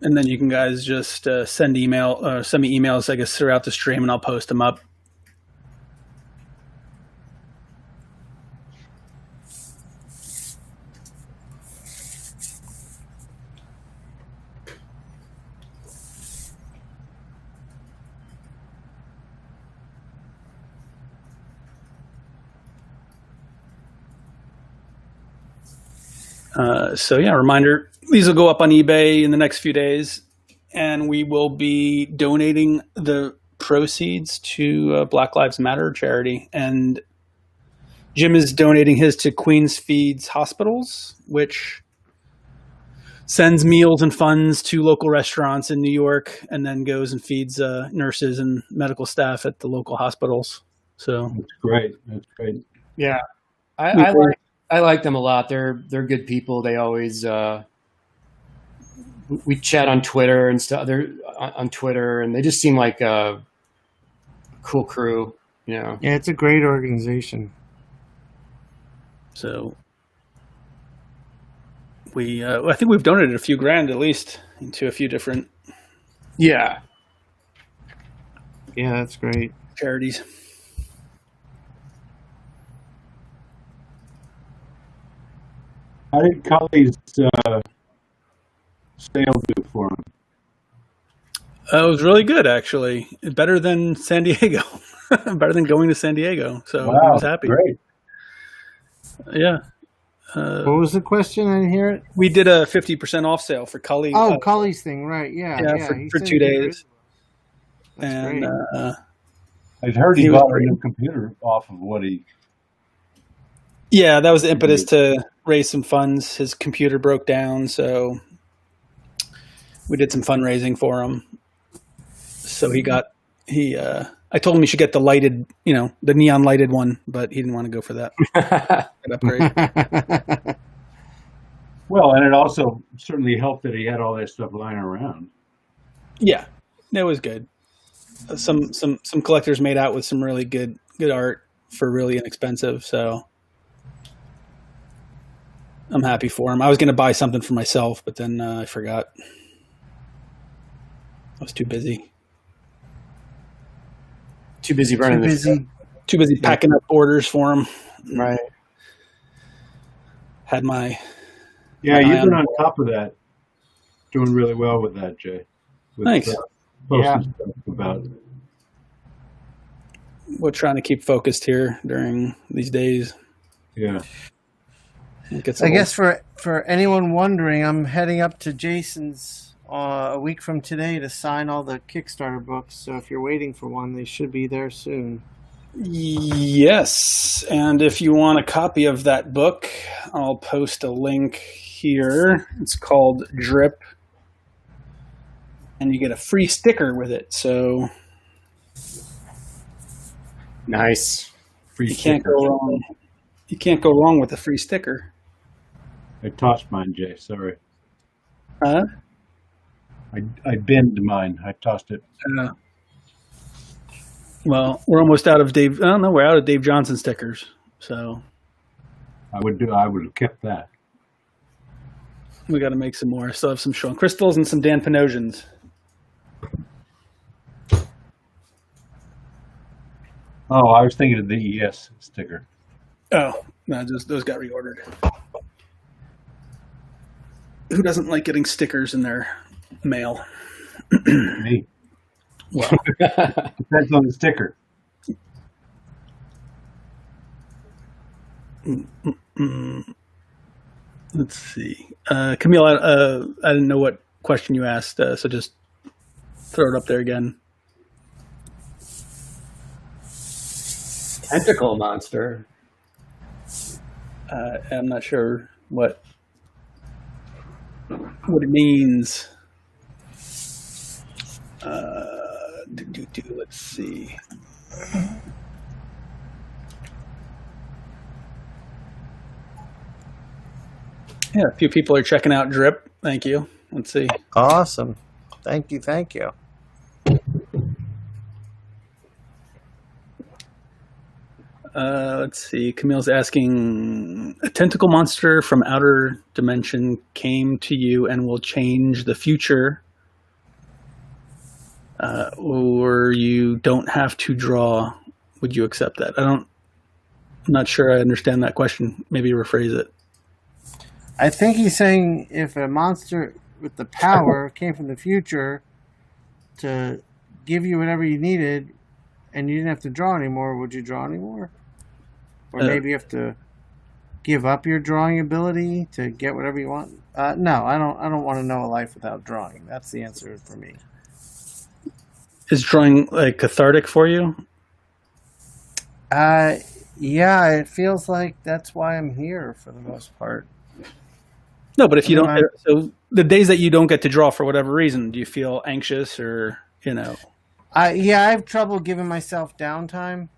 And then you can guys just send me emails, I guess, throughout the stream, and I'll post them up. Reminder, these will go up on eBay in the next few days, and we will be donating the proceeds to Black Lives Matter charity. And Jim is donating his to Queens Feeds Hospitals, which sends meals and funds to local restaurants in New York and then goes and feeds nurses and medical staff at the local hospitals. So That's great. That's great. Yeah, I like them a lot. They're good people. They always we chat on Twitter and stuff. They're on Twitter, and they just seem like a cool crew. You know. Yeah, it's a great organization. So I think we've donated a few grand at least into a few different Yeah, that's great. charities. How did Cully's sale do for him? It was really good, actually. Better than San Diego. Better than going to San Diego. So I was happy. Great. Yeah. What was the question? I didn't hear it. We did a 50% off sale for Cully. Oh, Cully's thing, right? Yeah. For 2 days. That's And great. I'd heard he bought a new computer off of what he. yeah, that was the impetus to raise some funds. His computer broke down, so we did some fundraising for him. So I told him he should get the lighted, the neon lighted one, but he didn't want to go for that. That upgrade. Well, and it also certainly helped that he had all that stuff lying around. Yeah, it was good. Some collectors made out with some really good art for really inexpensive. So I'm happy for him. I was going to buy something for myself, but then I forgot. I was too busy. too busy burning this stuff. Too busy packing up orders for him. Right. Had my Yeah, you've been on top of that. Doing really well with that, Jay. With, Thanks. posting stuff about. We're trying to keep focused here during these days. Yeah. I guess for anyone wondering, I'm heading up to Jason's a week from today to sign all the Kickstarter books. So if you're waiting for one, they should be there soon. Yes, and if you want a copy of that book, I'll post a link here. It's called Drip, and you get a free sticker with it. So Nice. Free you can't stickers. go wrong. You can't go wrong with a free sticker. I tossed mine, Jay. Sorry. Huh? I binned mine. I tossed it. Well, we're almost out of Dave. I don't know. We're out of Dave Johnson stickers. So I would have kept that. we got to make some more. I still have some Shawn Crystals and some Dan Panosians. Oh, I was thinking of the ES sticker. Oh, no, those got reordered. Who doesn't like getting stickers in their mail? Me. Well, Depends on the sticker. let's see. Camille, I didn't know what question you asked, so just throw it up there again. Tentacle monster. I'm not sure what. what it means. Let's see. Yeah, a few people are checking out Drip. Thank you. Let's see. Awesome. Thank you. Thank you. Let's see. Camille's asking, a tentacle monster from outer dimension came to you and will change the future, or you don't have to draw. Would you accept that? I'm not sure I understand that question. Maybe rephrase it. I think he's saying if a monster with the power came from the future to give you whatever you needed and you didn't have to draw anymore, would you draw anymore? Or maybe you have to give up your drawing ability to get whatever you want? No, I don't want to know a life without drawing. That's the answer for me. Is drawing like cathartic for you? Yeah, it feels like that's why I'm here for the most part. No, but if you don't, so the days that you don't get to draw for whatever reason, do you feel anxious or, I have trouble giving myself downtime.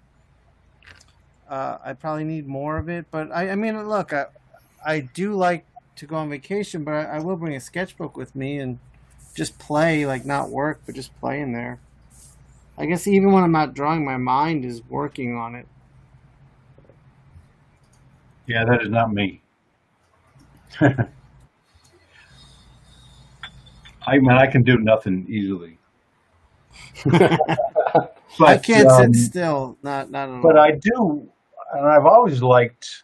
I probably need more of it, but I mean, look, I do like to go on vacation, but I will bring a sketchbook with me and just play, like not work, but just play in there. I guess even when I'm not drawing, my mind is working on it. Yeah, that is not me. I can do nothing easily. But, I can't sit still, not at all. But I do, and I've always liked.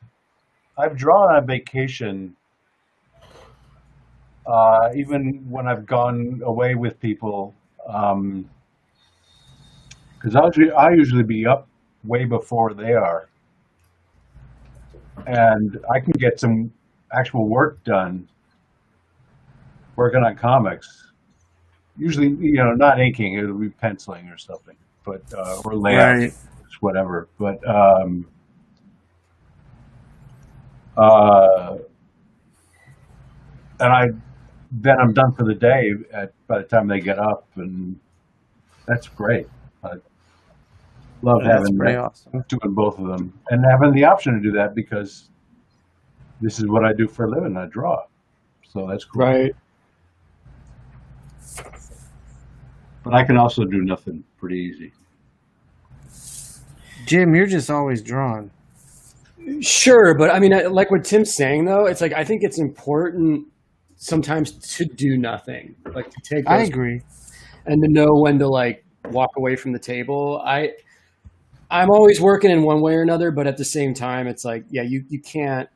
I've drawn on vacation, even when I've gone away with people, because I usually be up way before they are, and I can get some actual work done working on comics. Usually, not inking; it'll be penciling or something, but or layout, Right. whatever. But and then I'm done for the day by the time they get up, and that's great. I love That's having pretty that, awesome. doing both of them, and having the option to do that because this is what I do for a living. I draw, so that's cool. Right. But I can also do nothing pretty easy. Jim, you're just always drawn. Sure, but I mean, like what Tim's saying, though, it's like I think it's important sometimes to do nothing, like to take I those agree. and to know when to like walk away from the table. I'm always working in one way or another, but at the same time, it's like, yeah, you can't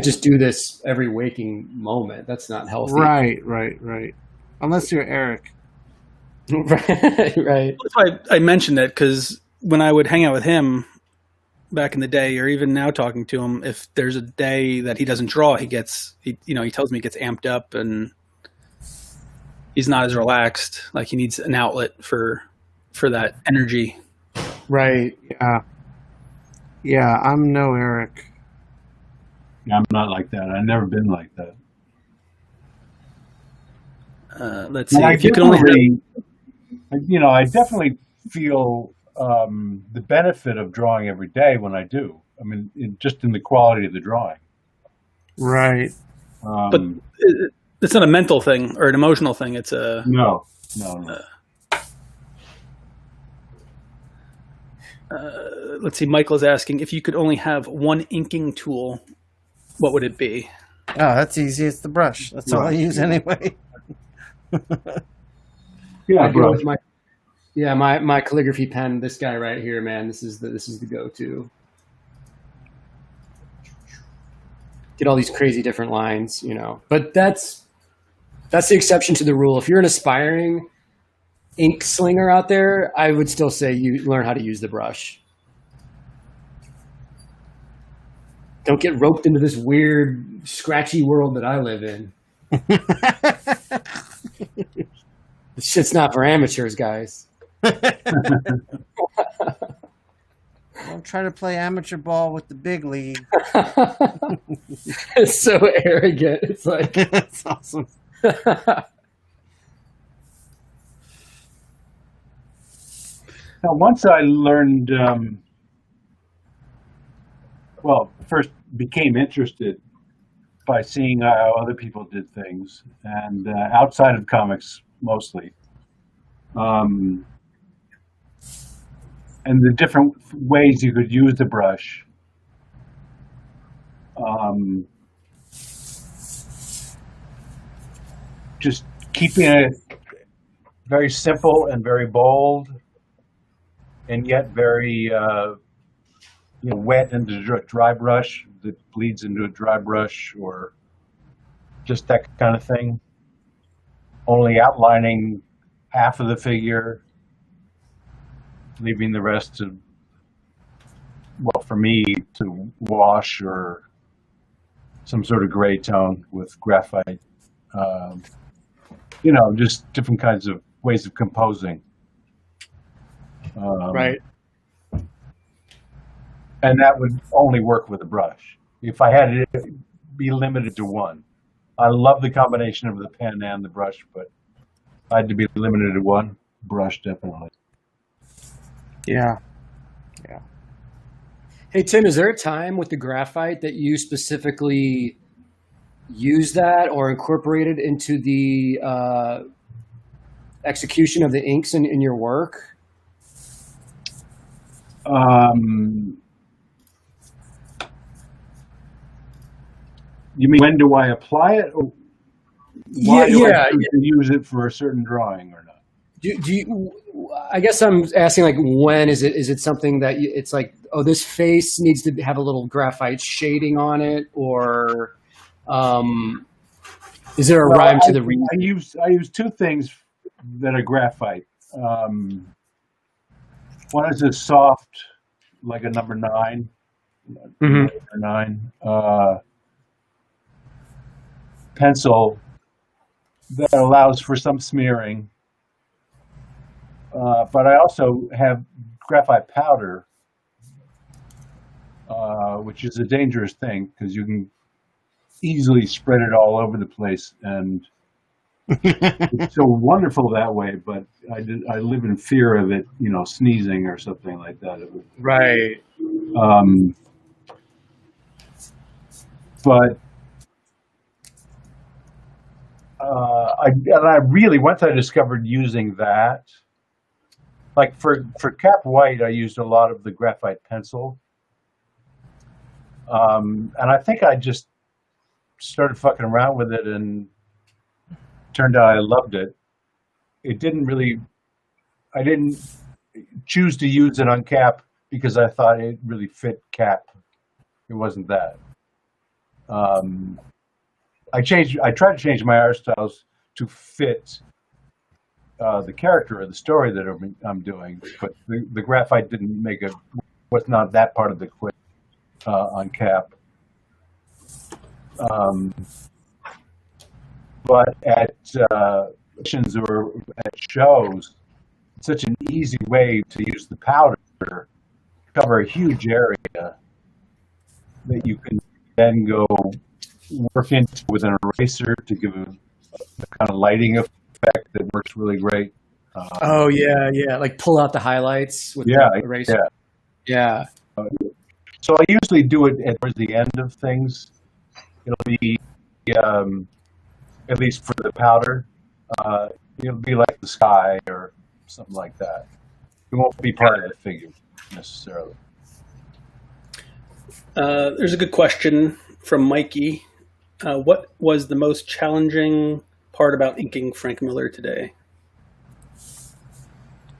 just do this every waking moment. That's not healthy. Right. Unless you're Eric. Right. That's why I mentioned that, because when I would hang out with him back in the day, or even now talking to him, if there's a day that he doesn't draw, he tells me he gets amped up and he's not as relaxed. Like he needs an outlet for that energy. Right. Yeah, I'm no Eric. I'm not like that. I've never been like that. Let's see. And If you could only I definitely feel the benefit of drawing every day when I do. I mean, just in the quality of the drawing. Right. but it's not a mental thing or an emotional thing. It's a No. let's see. Michael's asking, if you could only have one inking tool, what would it be? Oh, that's easy. It's the brush. That's all I use anyway. Yeah, I go bro. with my calligraphy pen. This guy right here, man. This is the go-to. Get all these crazy different lines, But that's the exception to the rule. If you're an aspiring ink slinger out there, I would still say you learn how to use the brush. Don't get roped into this weird, scratchy world that I live in. This shit's not for amateurs, guys. Don't try to play amateur ball with the big league. It's so arrogant. It's like That's awesome. Now, once I learned, first became interested by seeing how other people did things, and outside of comics mostly, and the different ways you could use the brush. Just keeping it very simple and very bold, and yet very wet into dry brush that bleeds into a dry brush, or just that kind of thing. Only outlining half of the figure, leaving the rest to, for me, to wash or some sort of gray tone with graphite. Just different kinds of ways of composing. Right. And that would only work with a brush. If I had it be limited to one. I love the combination of the pen and the brush, but I had to be limited to one brush, definitely. Yeah. Hey, Tim, is there a time with the graphite that you specifically use that or incorporated into the execution of the inks in your work? You mean, when do I apply it? Or why do I use it for a certain drawing or not? Do you, I guess I'm asking, like, when is it something that it's like, oh, this face needs to have a little graphite shading on it, or is there a rhyme to the reason? I use two things that are graphite. One is a soft, like a number 9, number 9 pencil that allows for some smearing. But I also have graphite powder, which is a dangerous thing because you can easily spread it all over the place, and it's so wonderful that way. But I live in fear of it, sneezing or something like that. Right. But I really, once I discovered using that, like for Cap White, I used a lot of the graphite pencil. And I think I just started fucking around with it, and turned out I loved it. I didn't choose to use it on Cap because I thought it really fit Cap. It wasn't that. I tried to change my art styles to fit the character or the story that I'm doing, but the graphite was not that part of the quiz on Cap. But at missions or at shows, it's such an easy way to use the powder to cover a huge area that you can then go work into with an eraser to give a kind of lighting effect that works really great. Oh yeah, like pull out the highlights with the eraser. Yeah. So I usually do it towards the end of things. It'll be, at least for the powder, it'll be like the sky or something like that. It won't be part of the figure necessarily. There's a good question from Mikey. What was the most challenging part about inking Frank Miller today?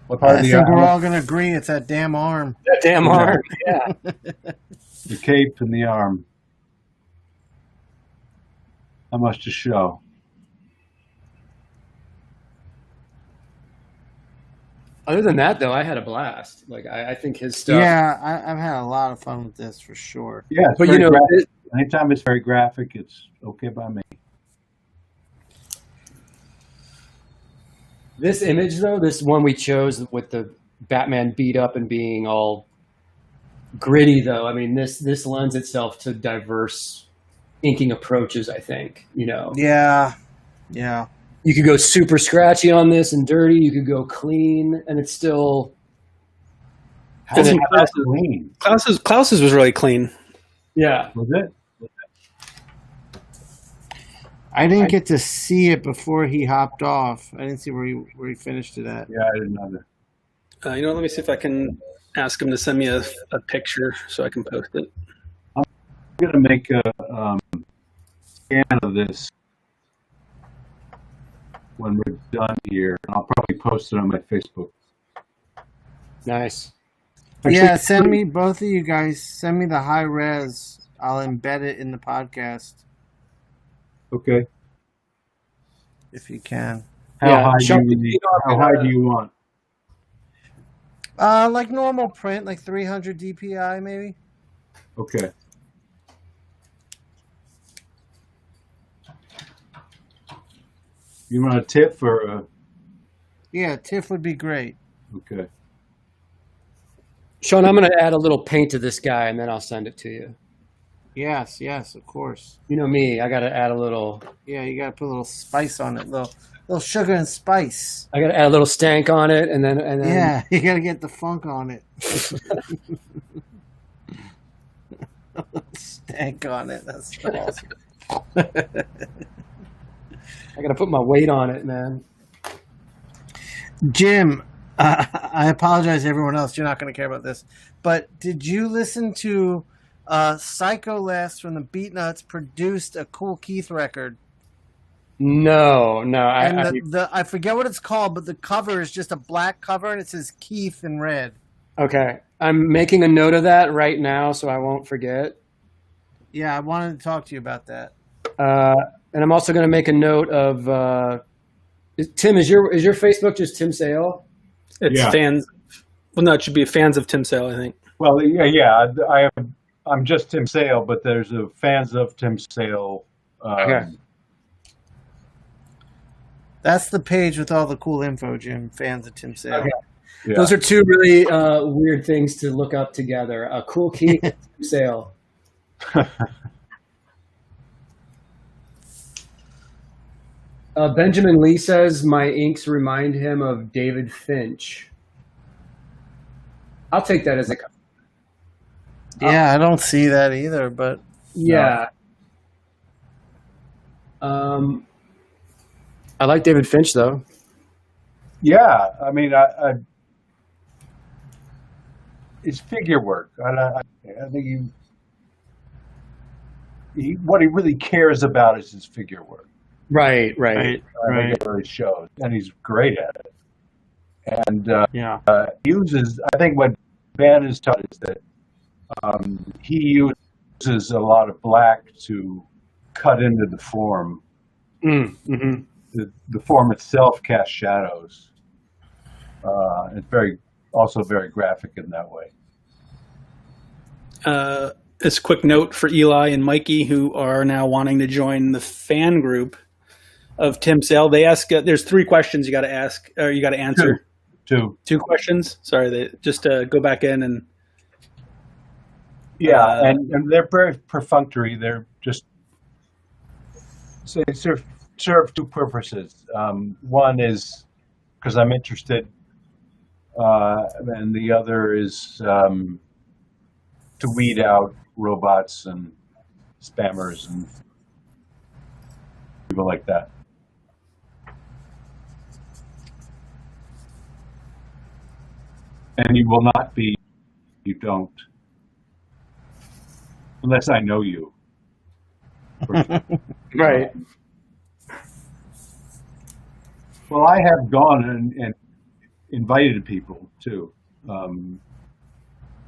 What part I think we're all going to agree it's that damn arm. That damn arm, yeah. The cape and the arm. How much to show? Other than that, though, I had a blast. Like, I think his stuff. Yeah, I've had a lot of fun with this for sure. Yeah, but anytime it's very graphic, it's okay by me. This image, though, this one we chose with the Batman beat up and being all gritty, though. I mean, this lends itself to diverse inking approaches, I think. Yeah. You could go super scratchy on this and dirty. You could go clean, and it's still. Isn't Clean. Klaus's was really clean. Yeah. Was it? I didn't get to see it before he hopped off. I didn't see where he finished it at. Yeah, I didn't know that. Let me see if I can ask him to send me a picture so I can post it. I'm going to make a scan of this when we're done here. I'll probably post it on my Facebook. Nice. Yeah, send me, both of you guys, send me the high res. I'll embed it in the podcast Okay. if you can. How high do you want? Like normal print, like 300 DPI maybe. Okay. You want a tip or a... Yeah, TIFF would be great. Okay. Shawn, I'm going to add a little paint to this guy, and then I'll send it to you. Yes, of course. You know me, I got to add a little. Yeah, you got to put a little spice on it, little sugar and spice. I got to add a little stank on it, and then. Yeah, you got to get the funk on it. Stank on it. That's awesome. I got to put my weight on it, man. Jim, I apologize to everyone else. You're not going to care about this. But did you listen to Psycho Last from the Beatnuts produced a Cool Keith record? No. I forget what it's called, but the cover is just a black cover, and it says Keith in red. Okay. I'm making a note of that right now so I won't forget. Yeah, I wanted to talk to you about that. And I'm also going to make a note of Tim. Is your Facebook just Tim Sale? It's fans. Well, no, it should be fans of Tim Sale, I think. Well, yeah. I'm just Tim Sale, but there's a fans of Tim Sale. Okay. That's the page with all the cool info, Jim. Fans of Tim Sale. Okay. Yeah. Those are two really weird things to look up together. A Cool Keith and Tim Sale. Benjamin Lee says, my inks remind him of David Finch. I'll take that as a... Yeah, I don't see that either, but... Yeah. I like David Finch, though. Yeah, I mean, it's figure work. I think what he really cares about is his figure work. Right. I think it really shows, and he's great at it. And he uses. I think what Ben has taught is that he uses a lot of black to cut into the form. Mm-hmm. The form itself casts shadows. It's also very graphic in that way. This quick note for Eli and Mikey, who are now wanting to join the fan group of Tim Sale. They ask, there's 3 questions you got to ask, or you got to answer. Two questions. Sorry, they just go back in and. Yeah, and they're very perfunctory. They're just they serve 2 purposes. One is because I'm interested, and the other is to weed out robots and spammers and people like that. And you will not be, you don't, unless I know you. Right. Well, I have gone and invited people too,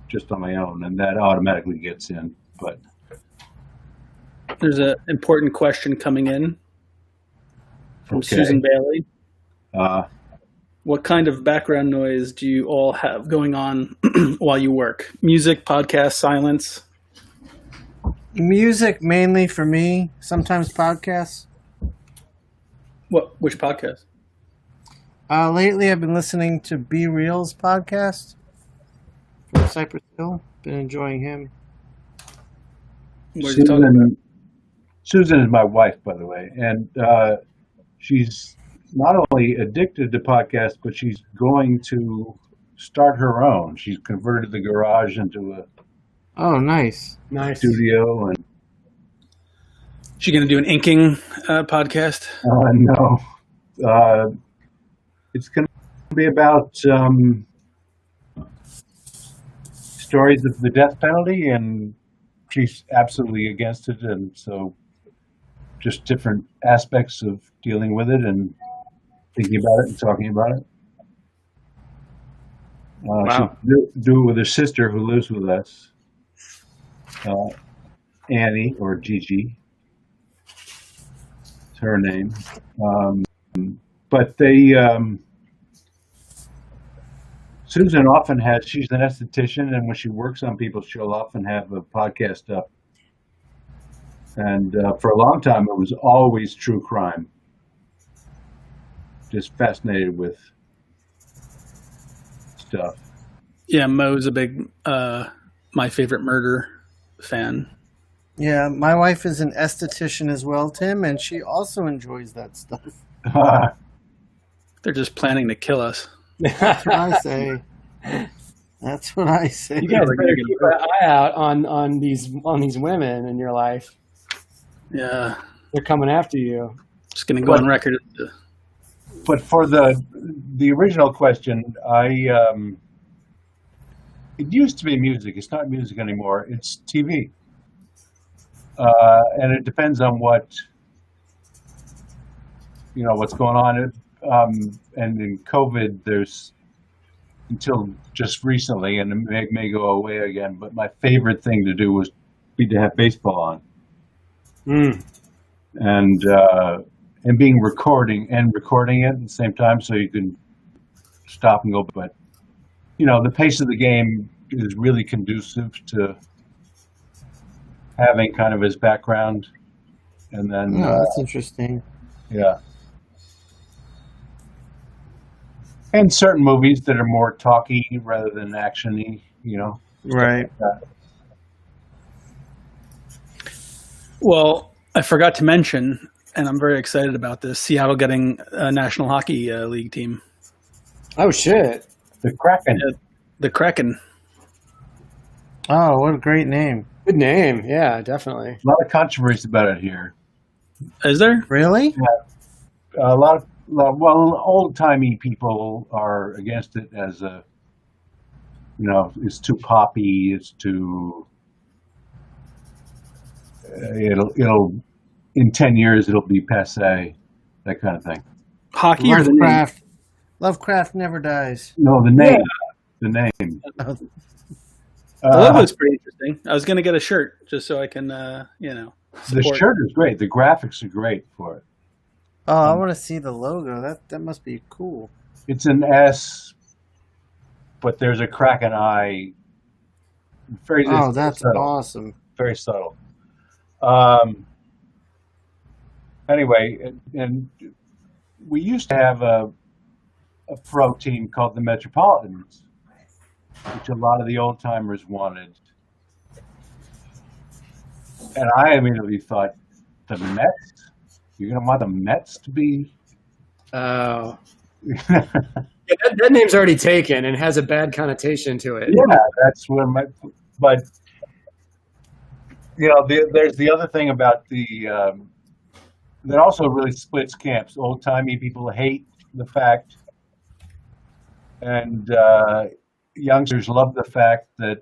just on my own, and that automatically gets in. But there's an important question coming in from Susan Bailey. What kind of background noise do you all have going on while you work? Music, podcast, silence? Music mainly for me. Sometimes podcasts. Which podcast? Lately, I've been listening to Be Real's podcast from Cypress Hill. Been enjoying him. What are you talking about? Susan is my wife, by the way, and she's not only addicted to podcasts, but she's going to start her own. She's converted the garage into a Oh, nice. Nice. studio, and She going to do an inking podcast? no, it's going to be about stories of the death penalty, and she's absolutely against it, and so just different aspects of dealing with it and thinking about it and talking about it. Wow. She'll do it with her sister who lives with us, Annie, or Gigi. It's her name. But they, Susan often has, she's an esthetician, and when she works on people, she'll often have a podcast up. And for a long time, it was always true crime. Just fascinated with stuff. Yeah, Mo's a big My Favorite Murder fan. Yeah, my wife is an esthetician as well, Tim, and she also enjoys that stuff. They're just planning to kill us. That's what I say. That's what I say. You guys better keep an eye out on these women in your life. Yeah, They're coming after you. just going to go on record. But for the original question, it used to be music. It's not music anymore. It's TV. And it depends on what's going on. And in COVID, there's, until just recently, and it may go away again, but my favorite thing to do was to have baseball on. And being recording it at the same time, so you can stop and go. But the pace of the game is really conducive to having kind of his background, and then that's interesting. yeah. And certain movies that are more talky rather than actiony, Right. like that. Well, I forgot to mention, and I'm very excited about this, Seattle getting a National Hockey League team. Oh shit! The Kraken. The Kraken. Oh, what a great name. Good name. Yeah, definitely. A lot of controversy about it here. Is there? Really? A lot of old-timey people are against it as it's too poppy, it's too, it'll in 10 years it'll be passé, that kind of thing. Hockey or the name? Lovecraft. Lovecraft never dies. No, the name. The name. The logo's pretty interesting. I was going to get a shirt just so I can, the support. shirt is great. The graphics are great for it. Oh, I want to see the logo. That must be cool. It's an S, but there's a Kraken eye. Oh, that's subtle. awesome. Very subtle. Anyway, and we used to have a pro team called the Metropolitans, which a lot of the old timers wanted. And I immediately thought, the Mets? You're going to want the Mets to be? Oh. Yeah, that name's already taken and has a bad connotation to it. Yeah, that's where but there's the other thing about that also really splits camps. Old timey people hate the fact, and youngsters love the fact that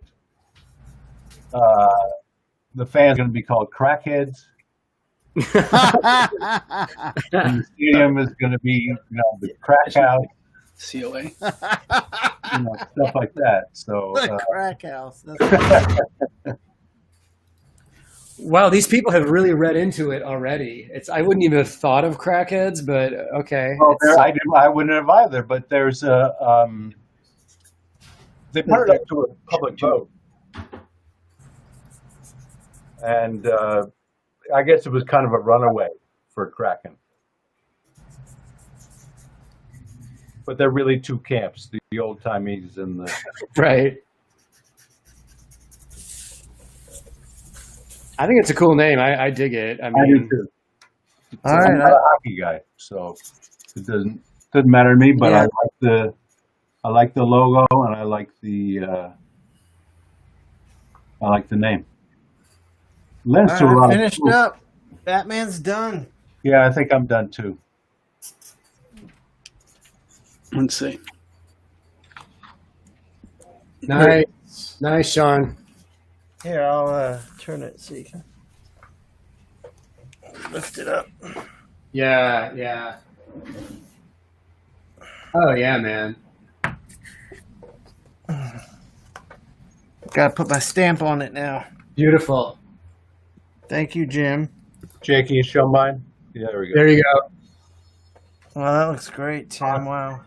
the fans are going to be called crackheads. And the stadium is going to be, the crack house. COA. Stuff like that. So The crack house. That's Wow, these people have really read into it already. I wouldn't even have thought of crackheads, but okay. well, I wouldn't have either. But there's they put it up to a public vote, and I guess it was kind of a runaway for Kraken. But they're really two camps: the old timies and the Right. I think it's a cool name. I dig it. I I do mean, too. All I'm right. not a hockey guy, so it doesn't matter to me. But Yeah. I like the logo and I like the name. Lends All to a right, lot I of finished people. up. Batman's done. Yeah, I think I'm done too. Let's see. nice, Shawn. Here, I'll turn it so you can lift it up. Yeah. Oh yeah, man. Got to put my stamp on it now. Beautiful. Thank you, Jim. Jay, can you show mine? Yeah, there we go. There you go. Well, that looks great, Tim. Wow.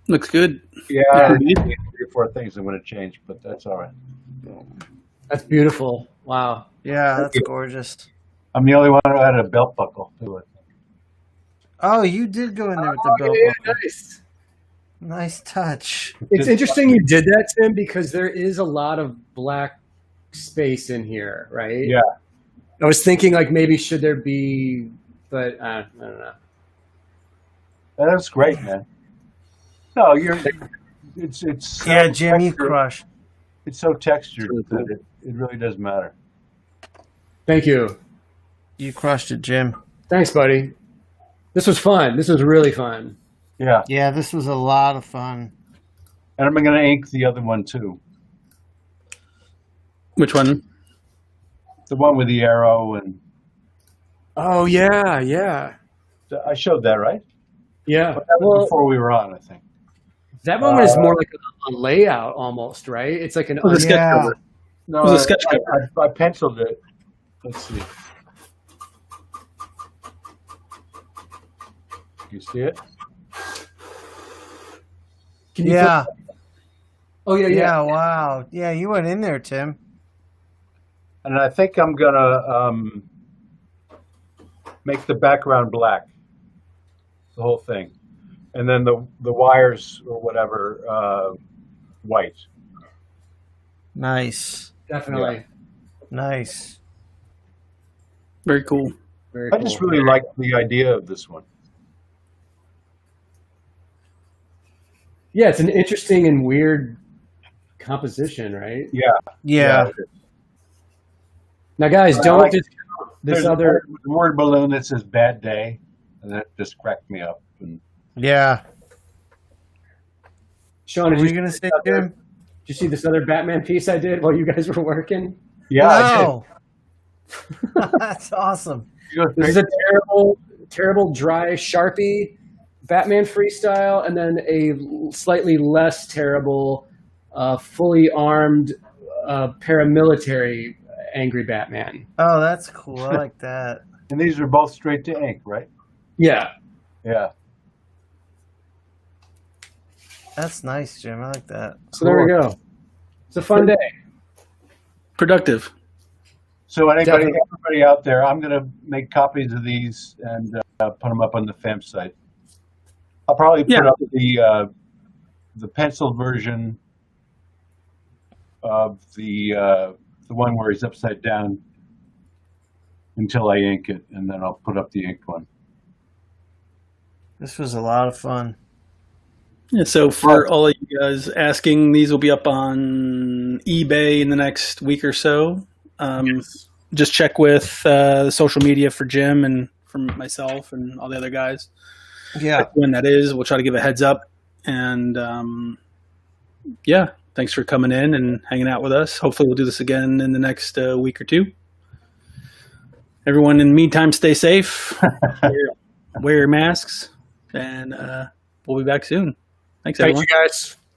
Looks good. Yeah, Yeah. 3 or 4 things I'm going to change, but that's all right. That's beautiful. Wow. Yeah, that's gorgeous. I'm the only one who had a belt buckle to it. Oh, you did go in there with the belt buckle. Nice. Nice touch. It's interesting you did that, Tim, because there is a lot of black space in here, right? Yeah. I was thinking like maybe should there be, but I don't know. That's great, man. No, it's so Yeah, Jim, you textured. crushed. It's so textured that it really does matter. Thank you. You crushed it, Jim. Thanks, buddy. This was fun. This was really fun. Yeah, Yeah, this was a lot of fun. and I'm going to ink the other one too. Which one? The one with the arrow, and Oh yeah. I showed that, right? Yeah. That was Well, before we were on, I think. that one is more like a layout almost, right? It's like an It was a sketch Yeah. cover. No, It was a sketch cover. I penciled it. Let's see. You see it? Can you Yeah. Oh yeah. Yeah, wow. Yeah, you went in there, Tim. And I think I'm gonna make the background black, the whole thing, and then the wires or whatever white. Nice. Definitely. Nice. Very cool. Very I cool. just really like the idea of this one. Yeah, it's an interesting and weird composition, right? Yeah. Now, guys, I don't like- discount this There's other. a word balloon that says "bad day," and that just cracked me up. And Yeah. Shawn, What did were you, you going to say, other- Jim? did you see this other Batman piece I did while you guys were working? yeah, I did. No. That's awesome. You go This is a terrible dry Sharpie Batman freestyle, and then a slightly less terrible, fully armed paramilitary angry Batman. Oh, that's cool. I like that. And these are both straight to ink, right? Yeah. Yeah. That's nice, Jim. I like that. So there we go. It's a fun day. Productive. So Definitely. everybody out there, I'm going to make copies of these and put them up on the FAM site. I'll probably put up the pencil version of the one where he's upside down until I ink it, and then I'll put up the inked one. This was a lot of fun. Yeah, so for all of you guys asking, these will be up on eBay in the next week or so. Just check with the social media for Jim and for myself and all the other guys. Yeah. When that is, we'll try to give a heads up. And yeah, thanks for coming in and hanging out with us. Hopefully we'll do this again in the next week or two. Everyone, in the meantime, stay safe. Wear your masks. And we'll be back soon. Thanks, everyone. Thank you, guys.